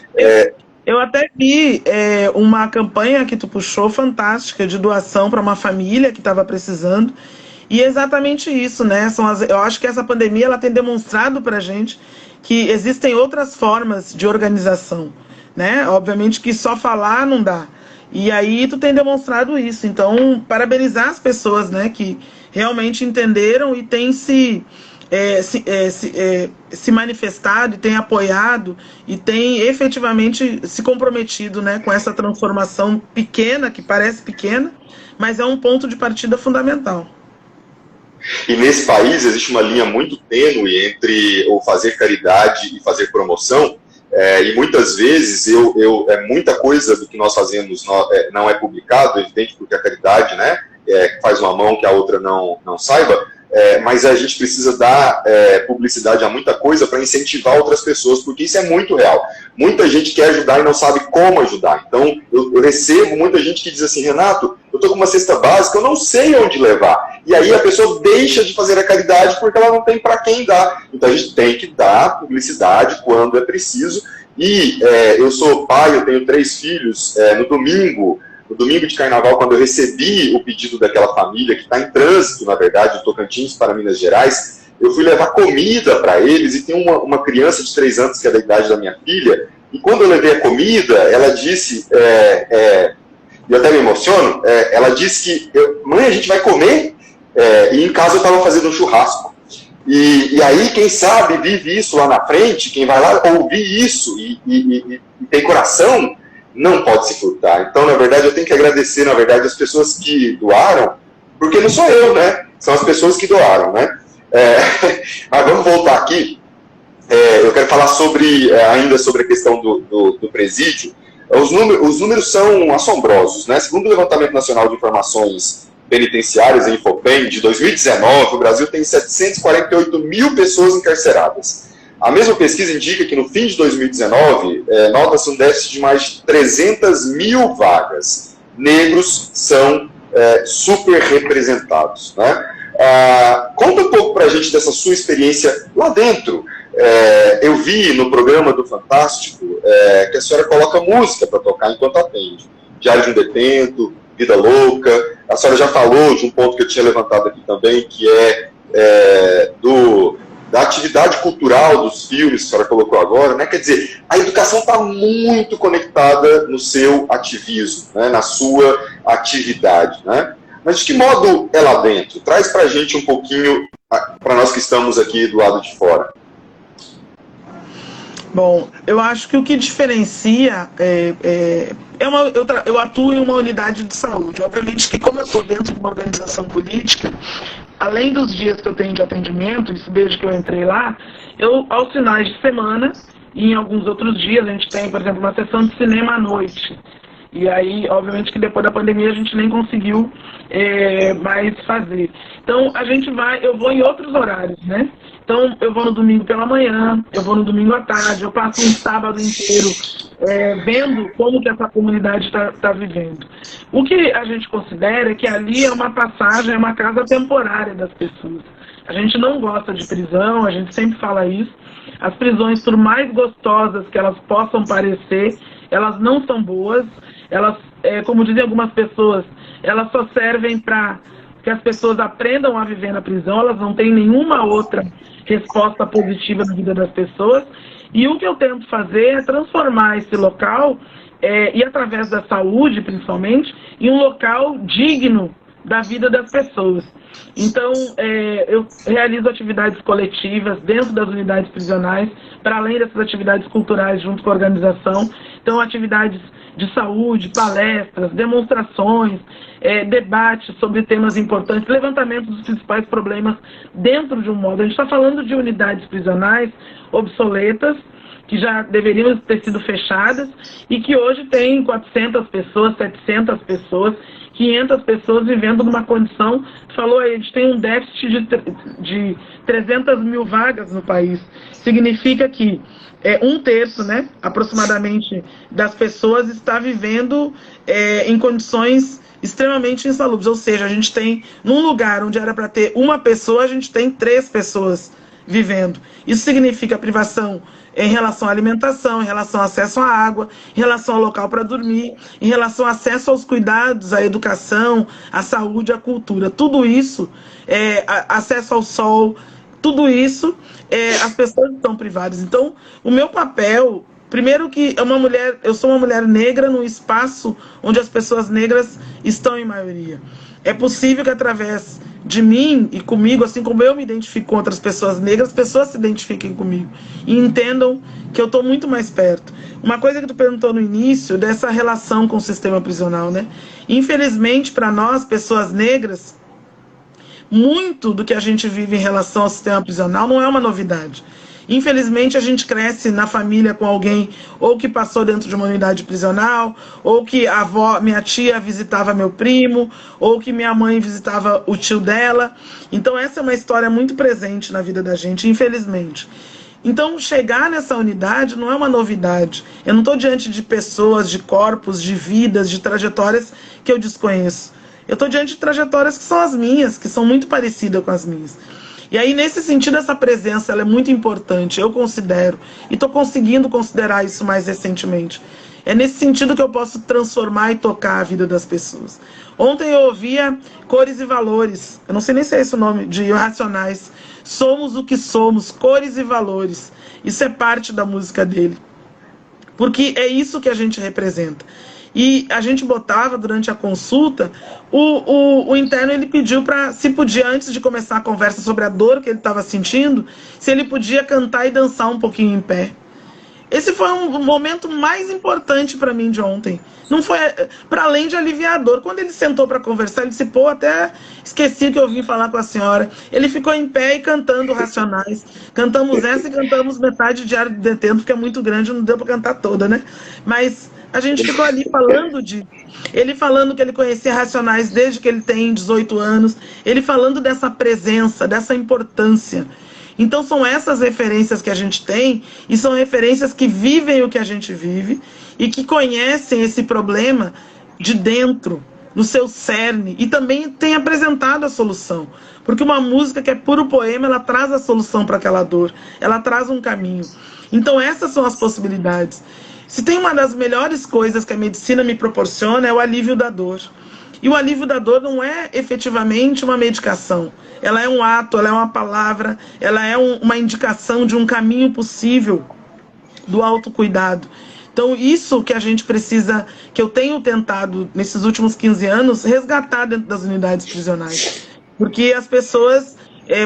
Eu até vi uma campanha que tu puxou, fantástica, de doação para uma família que estava precisando, e é exatamente isso, né? Eu acho que essa pandemia ela tem demonstrado para a gente que existem outras formas de organização, né? Obviamente que só falar não dá. E aí tu tem demonstrado isso. Então, parabenizar as pessoas, né, que realmente entenderam e têm se manifestado e têm apoiado e têm efetivamente se comprometido, né, com essa transformação pequena, que parece pequena, mas é um ponto de partida fundamental.
E nesse país existe uma linha muito tênue entre o fazer caridade e fazer promoção, e muitas vezes muita coisa do que nós fazemos não é publicado, evidente, porque a caridade, né, faz uma mão que a outra não saiba, mas a gente precisa dar publicidade a muita coisa para incentivar outras pessoas, porque isso é muito real. Muita gente quer ajudar e não sabe como ajudar. Então, eu recebo muita gente que diz assim, Renato, eu estou com uma cesta básica, eu não sei onde levar. E aí a pessoa deixa de fazer a caridade porque ela não tem para quem dar. Então, a gente tem que dar publicidade quando é preciso, E eu sou pai, eu tenho 3 filhos. No domingo de carnaval, quando eu recebi o pedido daquela família, que está em trânsito, na verdade, do Tocantins para Minas Gerais, eu fui levar comida para eles, e tem uma criança de 3 anos, que é da idade da minha filha, e quando eu levei a comida, ela disse, e eu até me emociono, ela disse que, mãe, a gente vai comer? E em casa eu estava fazendo um churrasco. E aí, quem sabe, vive isso lá na frente, quem vai lá ouvir isso e tem coração, não pode se furtar. Então, na verdade, eu tenho que agradecer, na verdade, as pessoas que doaram, porque não sou eu, né? São as pessoas que doaram, né? Mas vamos voltar aqui. Eu quero falar ainda sobre a questão do presídio. Os números são assombrosos, né? Segundo o Levantamento Nacional de Informações Penitenciárias, a Infopem, de 2019, o Brasil tem 748 mil pessoas encarceradas. A mesma pesquisa indica que no fim de 2019, nota-se um déficit de mais de 300 mil vagas. Negros são super representados, né? Conta um pouco para a gente dessa sua experiência lá dentro. Eu vi no programa do Fantástico que a senhora coloca música para tocar enquanto atende. Diário de um Detento, Vida Louca. A senhora já falou de um ponto que eu tinha levantado aqui também, que da atividade cultural dos filmes que a senhora colocou agora, né? Quer dizer, a educação está muito conectada no seu ativismo, né? Na sua atividade, né? Mas de que modo é lá dentro? Traz para a gente um pouquinho, para nós que estamos aqui do lado de fora.
Bom, eu acho que o que diferencia eu atuo em uma unidade de saúde. Obviamente que, como eu estou dentro de uma organização política, além dos dias que eu tenho de atendimento, isso desde que eu entrei lá, aos finais de semana e em alguns outros dias, a gente tem, por exemplo, uma sessão de cinema à noite. E aí, obviamente que depois da pandemia a gente nem conseguiu mais fazer. Então, eu vou em outros horários, né? Então, eu vou no domingo pela manhã, eu vou no domingo à tarde, eu passo um sábado inteiro vendo como que essa comunidade está vivendo. O que a gente considera é que ali é uma passagem, é uma casa temporária das pessoas. A gente não gosta de prisão, a gente sempre fala isso. As prisões, por mais gostosas que elas possam parecer, elas não são boas. Elas, como dizem algumas pessoas, elas só servem para que as pessoas aprendam a viver na prisão, elas não têm nenhuma outra resposta positiva na vida das pessoas. E o que eu tento fazer é transformar esse local, e através da saúde, principalmente, em um local digno da vida das pessoas. Então, eu realizo atividades coletivas dentro das unidades prisionais, para além dessas atividades culturais junto com a organização. Então, atividades de saúde, palestras, demonstrações, debates sobre temas importantes, levantamento dos principais problemas dentro de um modo. A gente está falando de unidades prisionais obsoletas, que já deveriam ter sido fechadas e que hoje tem 400 pessoas, 700 pessoas, 500 pessoas vivendo numa condição, falou aí, a gente tem um déficit de 300 mil vagas no país. Significa que 1/3, né, aproximadamente, das pessoas está vivendo em condições extremamente insalubres. Ou seja, a gente tem, num lugar onde era para ter uma pessoa, a gente tem 3 pessoas vivendo. Isso significa privação em relação à alimentação, em relação ao acesso à água, em relação ao local para dormir, em relação ao acesso aos cuidados, à educação, à saúde, à cultura. Tudo isso, acesso ao sol, tudo isso, as pessoas estão privadas. Então, o meu papel, primeiro que eu sou uma mulher negra num espaço onde as pessoas negras estão em maioria. É possível que através de mim e comigo, assim como eu me identifico com outras pessoas negras, pessoas se identifiquem comigo e entendam que eu estou muito mais perto. Uma coisa que tu perguntou no início, dessa relação com o sistema prisional, né? Infelizmente, para nós, pessoas negras, muito do que a gente vive em relação ao sistema prisional não é uma novidade. Infelizmente, a gente cresce na família com alguém ou que passou dentro de uma unidade prisional, ou que minha tia visitava meu primo, ou que minha mãe visitava o tio dela. Então, essa é uma história muito presente na vida da gente, infelizmente. Então, chegar nessa unidade não é uma novidade. Eu não estou diante de pessoas, de corpos, de vidas, de trajetórias que eu desconheço. Eu estou diante de trajetórias que são as minhas, que são muito parecidas com as minhas. E aí, nesse sentido, essa presença ela é muito importante, eu considero, e estou conseguindo considerar isso mais recentemente. É nesse sentido que eu posso transformar e tocar a vida das pessoas. Ontem eu ouvia Cores e Valores, eu não sei nem se é esse o nome, de Racionais. Somos o que somos, cores e valores. Isso é parte da música dele. Porque é isso que a gente representa. E a gente botava durante a consulta, o interno ele pediu para, se podia, antes de começar a conversa sobre a dor que ele estava sentindo, se ele podia cantar e dançar um pouquinho em pé. Esse foi um momento mais importante para mim de ontem. Não foi para além de aliviar a dor. Quando ele sentou para conversar, ele disse, pô, até esqueci que eu vim falar com a senhora. Ele ficou em pé e cantando Racionais. Cantamos essa e cantamos metade de Diário de Detento, porque é muito grande, não deu para cantar toda, né? Mas a gente ficou ali falando de... Ele falando que ele conhecia Racionais desde que ele tem 18 anos. Ele falando dessa presença, dessa importância. Então são essas referências que a gente tem, e são referências que vivem o que a gente vive, e que conhecem esse problema de dentro, no seu cerne, e também tem apresentado a solução. Porque uma música que é puro poema, ela traz a solução para aquela dor, ela traz um caminho. Então essas são as possibilidades. Se tem uma das melhores coisas que a medicina me proporciona, é o alívio da dor. E o alívio da dor não é efetivamente uma medicação. Ela é um ato, ela é uma palavra, ela é uma indicação de um caminho possível do autocuidado. Então, isso que a gente precisa, que eu tenho tentado, nesses últimos 15 anos, resgatar dentro das unidades prisionais. Porque as pessoas,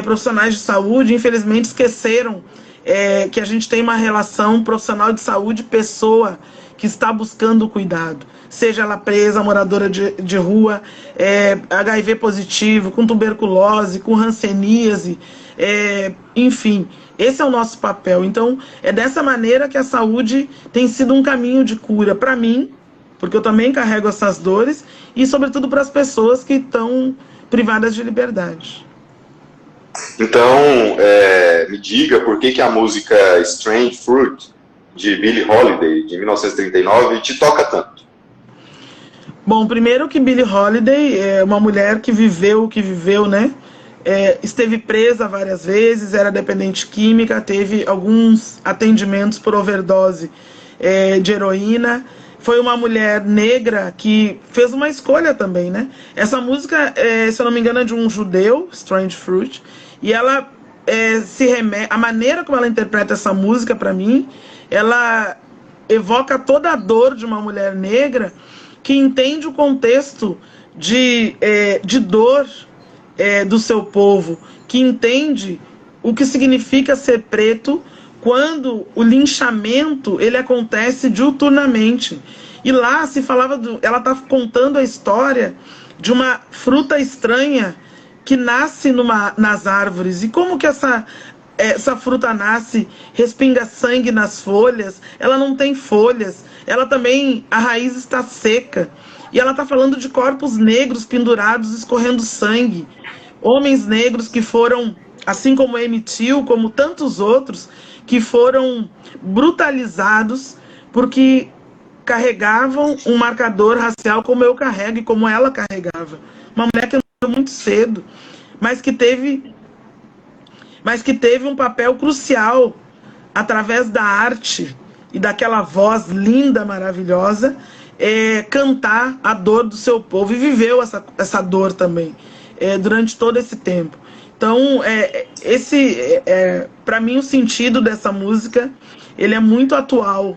profissionais de saúde, infelizmente esqueceram que a gente tem uma relação profissional de saúde-pessoa que está buscando o cuidado. Seja ela presa, moradora de rua, HIV positivo, com tuberculose, com hanseníase, enfim, esse é o nosso papel. Então, é dessa maneira que a saúde tem sido um caminho de cura para mim, porque eu também carrego essas dores, e sobretudo para as pessoas que estão privadas de liberdade.
Então, me diga por que a música Strange Fruit, de Billie Holiday, de 1939, te toca tanto?
Bom, primeiro que Billie Holiday é uma mulher que viveu o que viveu, né? Esteve presa várias vezes, era dependente química, teve alguns atendimentos por overdose de heroína. Foi uma mulher negra que fez uma escolha também, né? Essa música, se eu não me engano, é de um judeu, Strange Fruit, e ela a maneira como ela interpreta essa música, para mim, ela evoca toda a dor de uma mulher negra que entende o contexto de dor do seu povo, que entende o que significa ser preto quando o linchamento ele acontece diuturnamente. E lá se falava, ela está contando a história de uma fruta estranha que nasce nas árvores. E como que essa fruta nasce, respinga sangue nas folhas, ela não tem folhas, ela também, a raiz está seca. E ela está falando de corpos negros pendurados, escorrendo sangue. Homens negros que foram, assim como Emmett Till, como tantos outros, que foram brutalizados porque carregavam um marcador racial como eu carrego e como ela carregava. Uma mulher que nasceu muito cedo, mas que teve um papel crucial através da arte e daquela voz linda, maravilhosa, cantar a dor do seu povo, e viveu essa dor também durante todo esse tempo. Então, para mim, o sentido dessa música ele é muito atual,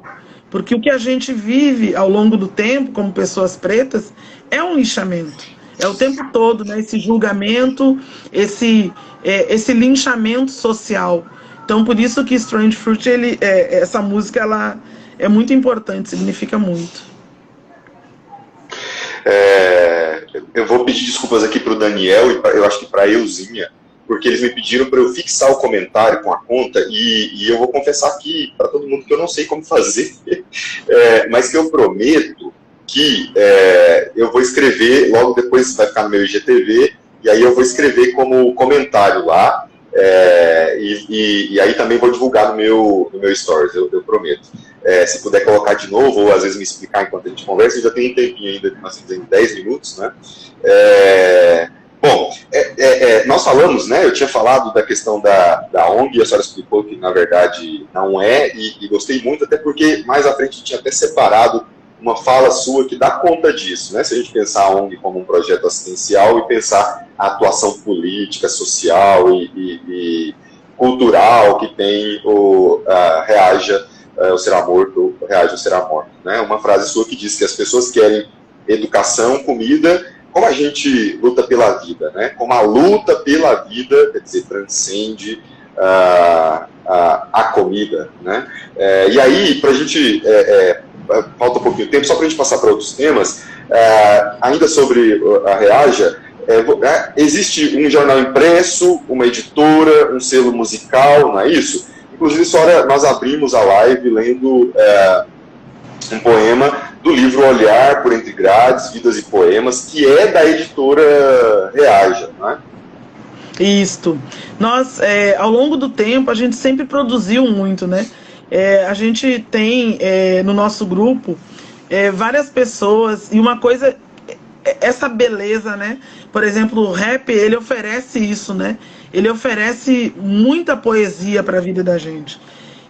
porque o que a gente vive ao longo do tempo, como pessoas pretas, é um linchamento. É o tempo todo, né? Esse julgamento, esse linchamento social. Então, por isso que Strange Fruit, essa música, ela é muito importante, significa muito.
Eu vou pedir desculpas aqui para o Daniel e eu acho que para a Euzinha, porque eles me pediram para eu fixar o comentário com a conta, e eu vou confessar aqui para todo mundo que eu não sei como fazer, mas que eu prometo que eu vou escrever, logo depois vai ficar no meu IGTV, e aí eu vou escrever como comentário lá, e aí também vou divulgar no meu Stories, eu prometo. Se puder colocar de novo, ou às vezes me explicar enquanto a gente conversa, já tem um tempinho ainda, nós temos 10 minutos, né? Bom, nós falamos, né? Eu tinha falado da questão da ONG, a senhora explicou que, na verdade, não é, e gostei muito, até porque mais à frente tinha até separado uma fala sua que dá conta disso, né? Se a gente pensar a ONG como um projeto assistencial e pensar a atuação política, social e cultural que tem o Reaja, o Será Morto, o Reaja, o Será Morto, né? Uma frase sua que diz que as pessoas querem educação, comida, como a gente luta pela vida, né? Como a luta pela vida, quer dizer, transcende a comida, né? E aí, para a gente... falta um pouquinho de tempo, só para a gente passar para outros temas, ainda sobre a Reaja, existe um jornal impresso, uma editora, um selo musical, não é isso? Inclusive, nós abrimos a live lendo um poema do livro Olhar por Entre Grades, Vidas e Poemas, que é da editora Reaja, não é?
Isto. Nós, ao longo do tempo, a gente sempre produziu muito, né? A gente tem no nosso grupo várias pessoas, e uma coisa, essa beleza, né? Por exemplo, o rap, ele oferece isso, né? Ele oferece muita poesia para a vida da gente.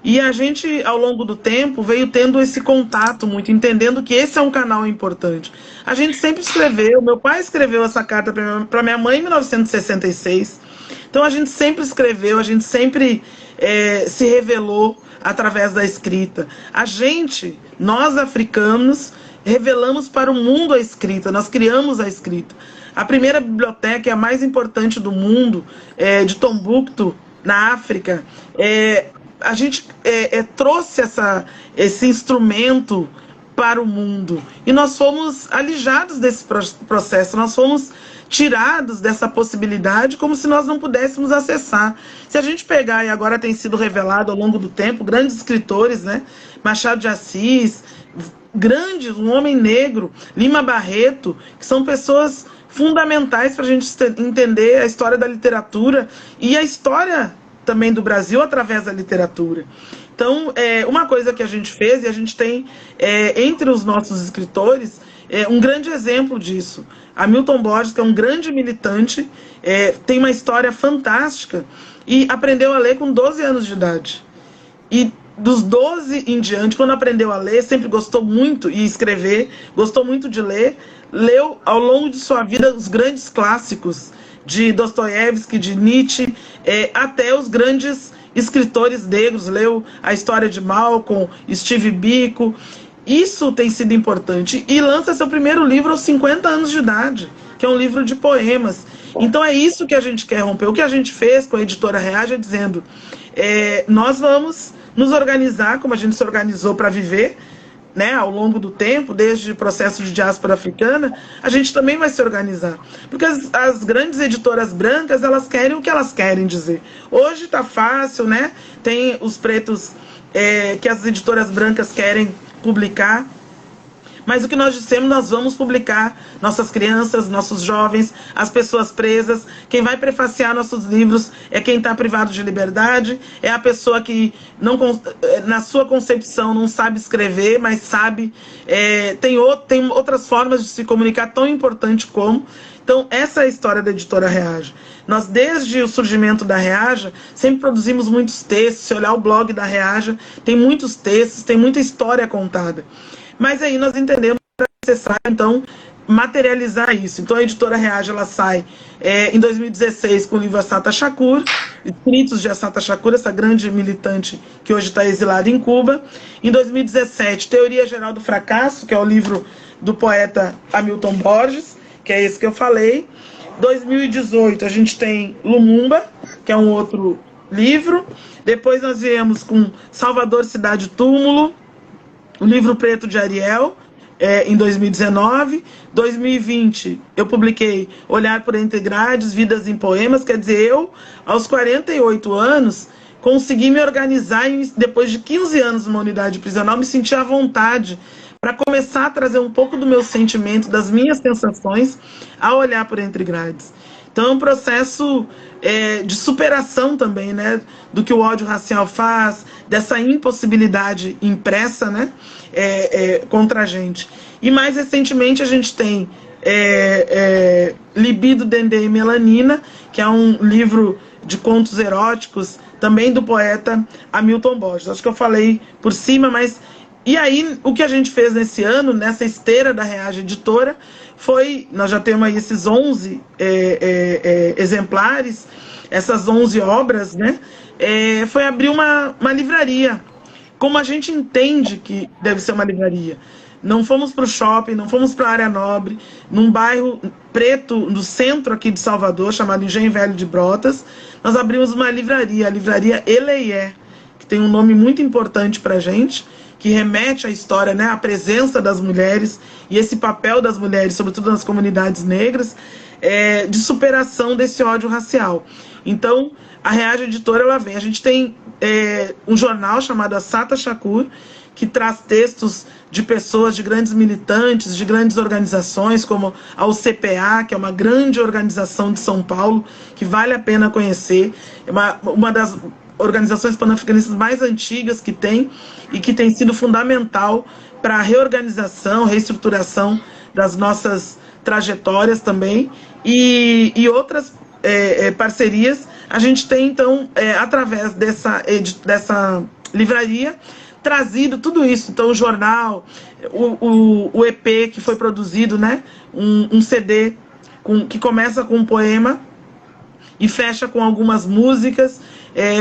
E a gente, ao longo do tempo, veio tendo esse contato muito, entendendo que esse é um canal importante. A gente sempre escreveu, meu pai escreveu essa carta para minha mãe em 1966. Então a gente sempre escreveu, a gente sempre se revelou através da escrita. Nós africanos, revelamos para o mundo a escrita, nós criamos a escrita. A primeira biblioteca, a mais importante do mundo, de Tombuctu, na África, a gente trouxe esse instrumento para o mundo. E nós fomos alijados desse processo, nós fomos tirados dessa possibilidade como se nós não pudéssemos acessar. Se a gente pegar, e agora tem sido revelado ao longo do tempo, grandes escritores, né? Machado de Assis, um homem negro, Lima Barreto, que são pessoas fundamentais para a gente entender a história da literatura e a história também do Brasil através da literatura. Então, uma coisa que a gente fez, e a gente tem entre os nossos escritores um grande exemplo disso. Hamilton Borges, que é um grande militante, tem uma história fantástica e aprendeu a ler com 12 anos de idade. E dos 12 em diante, quando aprendeu a ler, sempre gostou muito de escrever, gostou muito de ler, leu ao longo de sua vida os grandes clássicos de Dostoiévski, de Nietzsche, até os grandes escritores negros, leu a história de Malcolm, Steve Biko. Isso tem sido importante. E lança seu primeiro livro aos 50 anos de idade, que é um livro de poemas. Então é isso que a gente quer romper. O que a gente fez com a editora Reaja é dizendo, nós vamos nos organizar, como a gente se organizou para viver, né, ao longo do tempo, desde o processo de diáspora africana, a gente também vai se organizar. Porque as grandes editoras brancas, elas querem o que elas querem dizer. Hoje está fácil, né? Tem os pretos que as editoras brancas querem publicar. Mas o que nós dissemos, nós vamos publicar nossas crianças, nossos jovens, as pessoas presas. Quem vai prefaciar nossos livros é quem está privado de liberdade, é a pessoa que, não, na sua concepção, não sabe escrever, mas sabe, tem outras formas de se comunicar tão importante como. Então, essa é a história da editora Reaja. Nós, desde o surgimento da Reaja, sempre produzimos muitos textos. Se olhar o blog da Reaja, tem muitos textos, tem muita história contada. Mas aí nós entendemos que é necessário, então, materializar isso. Então, a editora Reaja, ela sai em 2016 com o livro Assata Shakur, escritos de Assata Shakur, essa grande militante que hoje está exilada em Cuba. Em 2017, Teoria Geral do Fracasso, que é o livro do poeta Hamilton Borges, que é esse que eu falei. 2018, a gente tem Lumumba, que é um outro livro. Depois nós viemos com Salvador, Cidade Túmulo, o Livro Preto de Ariel, em 2019. 2020, eu publiquei Olhar por Entre Grades, Vidas em Poemas. Quer dizer, eu, aos 48 anos, consegui me organizar e, depois de 15 anos numa unidade prisional, me senti à vontade para começar a trazer um pouco do meu sentimento, das minhas sensações, a olhar por entre grades. Então é um processo de superação também, né, do que o ódio racial faz, dessa impossibilidade impressa, né, contra a gente. E mais recentemente a gente tem Libido, Dendê e Melanina, que é um livro de contos eróticos, também do poeta Hamilton Borges. Acho que eu falei por cima, mas... E aí, o que a gente fez nesse ano, nessa esteira da Reage Editora, foi... Nós já temos aí esses 11 exemplares, essas 11 obras, né? Foi abrir uma livraria, como a gente entende que deve ser uma livraria. Não fomos para o shopping, não fomos para a área nobre, num bairro preto, no centro aqui de Salvador, chamado Engenho Velho de Brotas. Nós abrimos uma livraria, a livraria Eleié, que tem um nome muito importante para a gente, que remete à história, né, à presença das mulheres e esse papel das mulheres, sobretudo nas comunidades negras, de superação desse ódio racial. Então, a Reage Editora, ela vem. A gente tem um jornal chamado Assata Shakur, que traz textos de pessoas, de grandes militantes, de grandes organizações, como a UCPA, que é uma grande organização de São Paulo, que vale a pena conhecer. É uma das organizações panafricanistas mais antigas que tem, e que tem sido fundamental para a reorganização, reestruturação das nossas trajetórias também, e outras parcerias. A gente tem, então, através dessa livraria, trazido tudo isso. Então, o jornal, o EP que foi produzido, né? Um CD que começa com um poema e fecha com algumas músicas,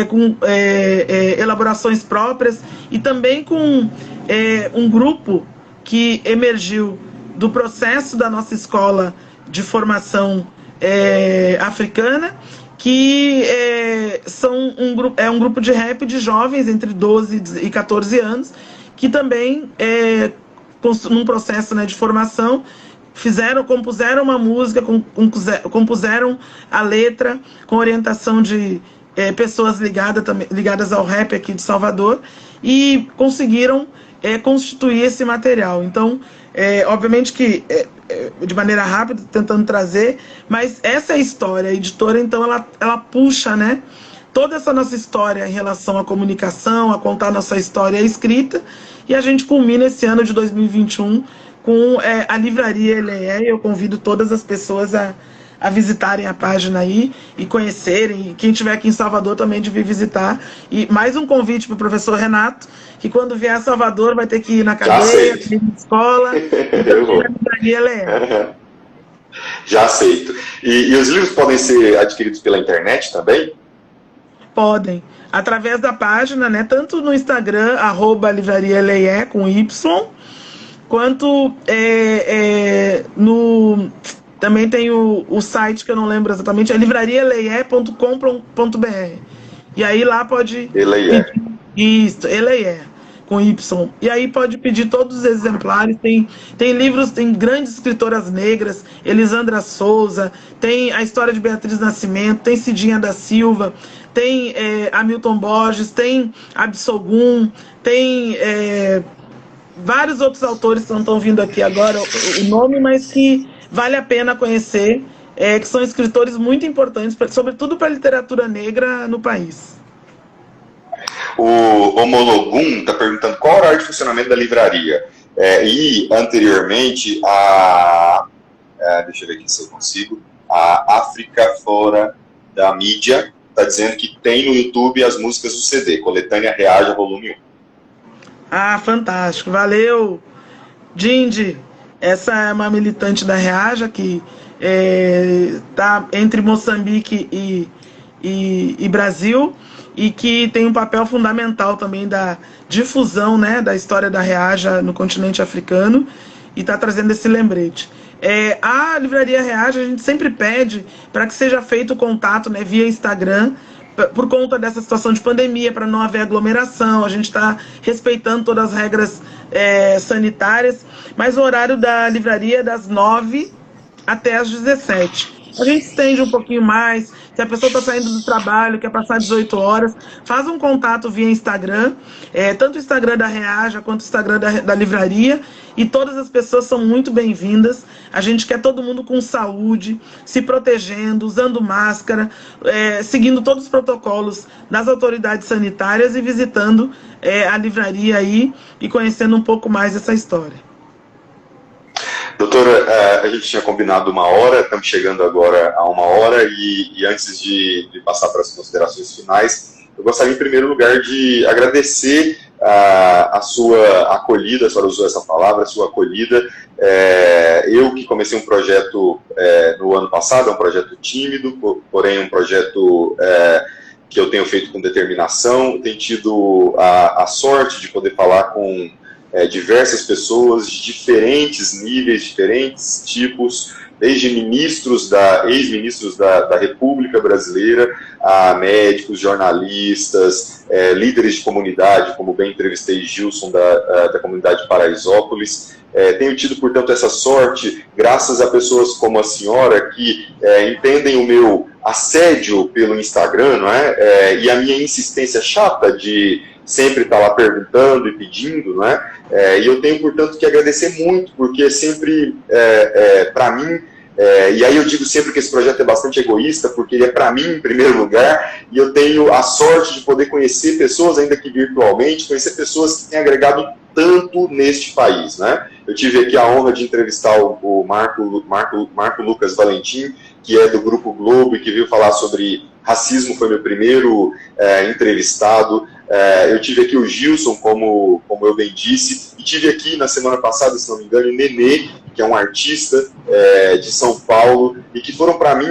com elaborações próprias, e também com um grupo que emergiu do processo da nossa escola de formação africana, que um grupo de rap de jovens entre 12 e 14 anos, que também, num processo, né, de formação, compuseram uma música, compuseram a letra, com orientação de pessoas ligadas ao rap aqui de Salvador, e conseguiram constituir esse material. Então, obviamente que de maneira rápida, tentando trazer, mas essa é a história. A editora, então, ela puxa, né, toda essa nossa história em relação à comunicação, a contar nossa história escrita, e a gente culmina esse ano de 2021 com a livraria Eleié. Eu convido todas as pessoas a visitarem a página aí e conhecerem, e quem estiver aqui em Salvador também de vir visitar. E mais um convite para o professor Renato, que quando vier a Salvador vai ter que ir na cadeia, na escola, então, na livraria Eleié.
Já aceito. E os livros podem ser adquiridos pela internet também?
Podem, através da página, né, tanto no Instagram, @livrariaeleié, com Y, quanto também tem o site, que eu não lembro exatamente, é livrariaeleié.com.br. E aí lá pode...
Eleié.
Isso, Eleié, com Y. E aí pode pedir todos os exemplares. Tem livros, tem grandes escritoras negras, Elisandra Souza, tem a história de Beatriz Nascimento, tem Cidinha da Silva, tem Hamilton Borges, tem Absogum, tem vários outros autores que não estão vindo aqui agora o nome, mas que vale a pena conhecer, que são escritores muito importantes, sobretudo para a literatura negra no país.
O Homologum está perguntando qual é o horário de funcionamento da livraria. E, anteriormente, deixa eu ver aqui se eu consigo, a África Fora da Mídia está dizendo que tem no YouTube as músicas do CD, Coletânea Reage, volume 1.
Ah, fantástico. Valeu, Dindi. Essa é uma militante da Reaja que está entre Moçambique e Brasil, e que tem um papel fundamental também da difusão, né, da história da Reaja no continente africano, e está trazendo esse lembrete. A livraria Reaja, a gente sempre pede para que seja feito o contato, né, via Instagram, por conta dessa situação de pandemia, para não haver aglomeração. A gente está respeitando todas as regras sanitárias, mas o horário da livraria é das 9 até as 17. A gente estende um pouquinho mais. Se a pessoa está saindo do trabalho, quer passar 18 horas, faz um contato via Instagram, tanto o Instagram da Reaja quanto o Instagram da livraria, e todas as pessoas são muito bem-vindas. A gente quer todo mundo com saúde, se protegendo, usando máscara, seguindo todos os protocolos das autoridades sanitárias e visitando a livraria aí e conhecendo um pouco mais essa história.
Doutora, a gente tinha combinado 1 hora, estamos chegando agora a 1 hora, e antes de passar para as considerações finais, eu gostaria, em primeiro lugar, de agradecer a sua acolhida, a senhora usou essa palavra, a sua acolhida. Eu que comecei um projeto no ano passado, é um projeto tímido, porém um projeto que eu tenho feito com determinação, tenho tido a sorte de poder falar com diversas pessoas de diferentes níveis, diferentes tipos, desde ex-ministros da República Brasileira, a médicos, jornalistas, líderes de comunidade, como bem entrevistei Gilson da comunidade de Paraisópolis. Tenho tido, portanto, essa sorte, graças a pessoas como a senhora, que entendem o meu assédio pelo Instagram, não é? E a minha insistência chata de sempre estar lá perguntando e pedindo, não é? E eu tenho, portanto, que agradecer muito, porque sempre, para mim, e aí eu digo sempre que esse projeto é bastante egoísta, porque ele é para mim, em primeiro lugar, e eu tenho a sorte de poder conhecer pessoas, ainda que virtualmente, conhecer pessoas que têm agregado tanto neste país, né? Eu tive aqui a honra de entrevistar o Marco Lucas Valentim, que é do Grupo Globo e que veio falar sobre racismo, foi meu primeiro entrevistado. Eu tive aqui o Gilson, como eu bem disse, e tive aqui na semana passada, se não me engano, o Nenê, que é um artista de São Paulo, e que foram para mim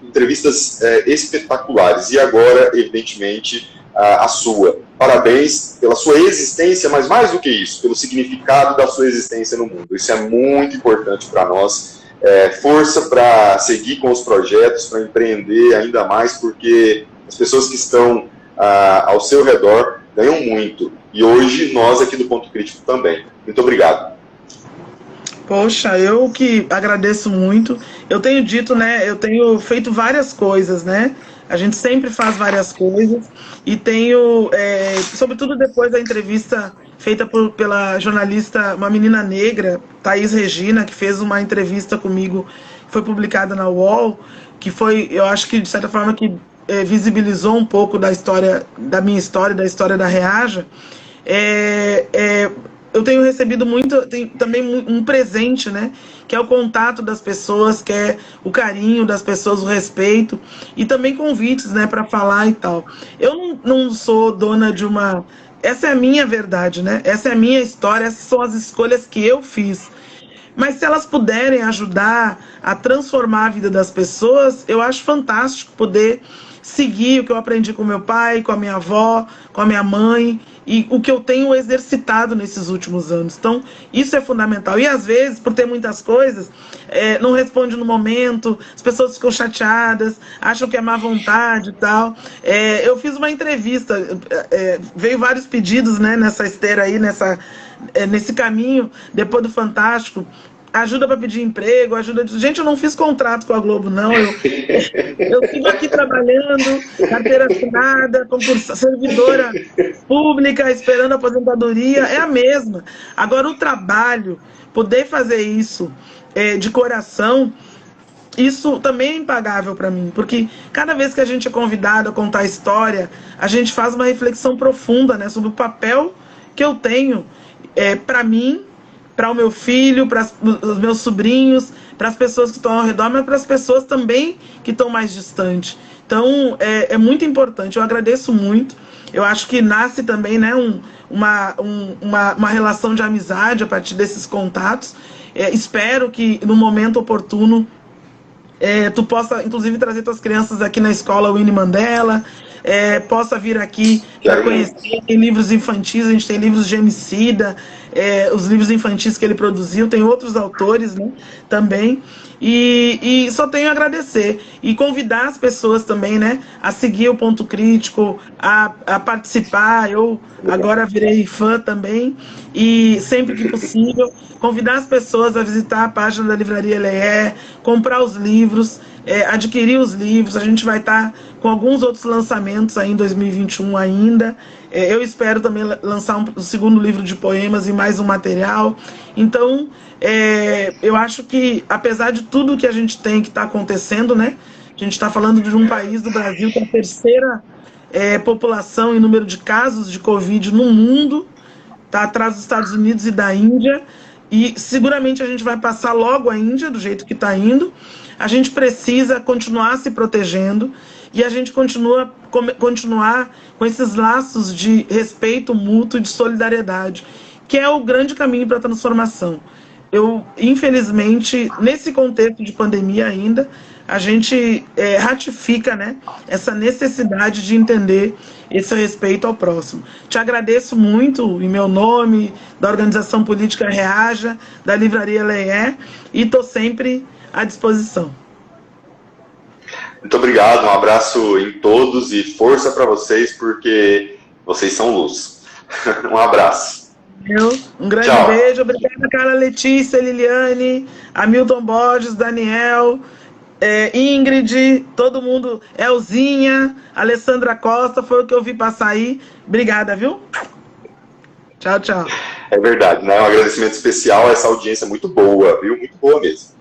entrevistas espetaculares. E agora, evidentemente, a sua. Parabéns pela sua existência, mas mais do que isso, pelo significado da sua existência no mundo. Isso é muito importante para nós. Força para seguir com os projetos, para empreender ainda mais, porque as pessoas que estão ao seu redor ganham muito. E hoje nós aqui do Ponto Crítico também. Muito obrigado.
Poxa, eu que agradeço muito. Eu tenho dito, né, eu tenho feito várias coisas, né? A gente sempre faz várias coisas e tenho, sobretudo depois da entrevista feita pela jornalista, uma menina negra, Thaís Regina, que fez uma entrevista comigo, foi publicada na UOL, que foi, eu acho que de certa forma que visibilizou um pouco da história, da minha história, da história da Reaja. Eu tenho recebido também um presente, né? Que é o contato das pessoas, que é o carinho das pessoas, o respeito, e também convites, né, para falar e tal. Eu não sou dona de uma... Essa é a minha verdade, né? Essa é a minha história, essas são as escolhas que eu fiz. Mas se elas puderem ajudar a transformar a vida das pessoas, eu acho fantástico poder seguir o que eu aprendi com meu pai, com a minha avó, com a minha mãe, e o que eu tenho exercitado nesses últimos anos. Então, isso é fundamental. E, às vezes, por ter muitas coisas, não responde no momento, as pessoas ficam chateadas, acham que é má vontade e tal. Eu fiz uma entrevista, veio vários pedidos, né, nessa esteira aí, nesse caminho, depois do Fantástico, ajuda para pedir emprego, ajuda... Gente, eu não fiz contrato com a Globo, não. Eu sigo aqui trabalhando, carteira assinada, servidora pública, esperando aposentadoria, é a mesma. Agora, o trabalho, poder fazer isso de coração, isso também é impagável para mim, porque cada vez que a gente é convidado a contar a história, a gente faz uma reflexão profunda, né, sobre o papel que eu tenho para mim, para o meu filho, para os meus sobrinhos, para as pessoas que estão ao redor, mas para as pessoas também que estão mais distantes. Então, é muito importante. Eu agradeço muito. Eu acho que nasce também, né, uma relação de amizade a partir desses contatos. Espero que, no momento oportuno, tu possa, inclusive, trazer tuas crianças aqui na escola Winnie Mandela, possa vir aqui para conhecer. Tem livros infantis, a gente tem livros de Emicida, os livros infantis que ele produziu, tem outros autores, né, também, e só tenho a agradecer e convidar as pessoas também, né, a seguir o Ponto Crítico, a participar. Eu agora virei fã também, e sempre que possível convidar as pessoas a visitar a página da Livraria Leé, comprar os livros, adquirir os livros. A gente vai estar com alguns outros lançamentos aí em 2021 ainda. Eu espero também lançar um segundo livro de poemas e mais um material. Então, eu acho que, apesar de tudo que a gente tem que está acontecendo, né? A gente está falando de um país do Brasil que é a terceira população em número de casos de Covid no mundo, está atrás dos Estados Unidos e da Índia. e seguramente a gente vai passar logo a Índia, do jeito que está indo. A gente precisa continuar se protegendo e a gente continuar com esses laços de respeito mútuo e de solidariedade, que é o grande caminho para a transformação. Infelizmente, nesse contexto de pandemia ainda, a gente ratifica, né, essa necessidade de entender esse respeito ao próximo. Te agradeço muito, em meu nome, da Organização Política Reaja, da Livraria Leé, e estou sempre à disposição.
Muito obrigado, um abraço em todos e força para vocês, porque vocês são luz. Um abraço.
Um grande beijo. Obrigada, Carla Letícia, Liliane, Hamilton Borges, Daniel, Ingrid, todo mundo, Elzinha, Alessandra Costa, foi o que eu vi passar aí. Obrigada, viu? Tchau, tchau.
É verdade, né? Um agradecimento especial a essa audiência muito boa, viu? Muito boa mesmo.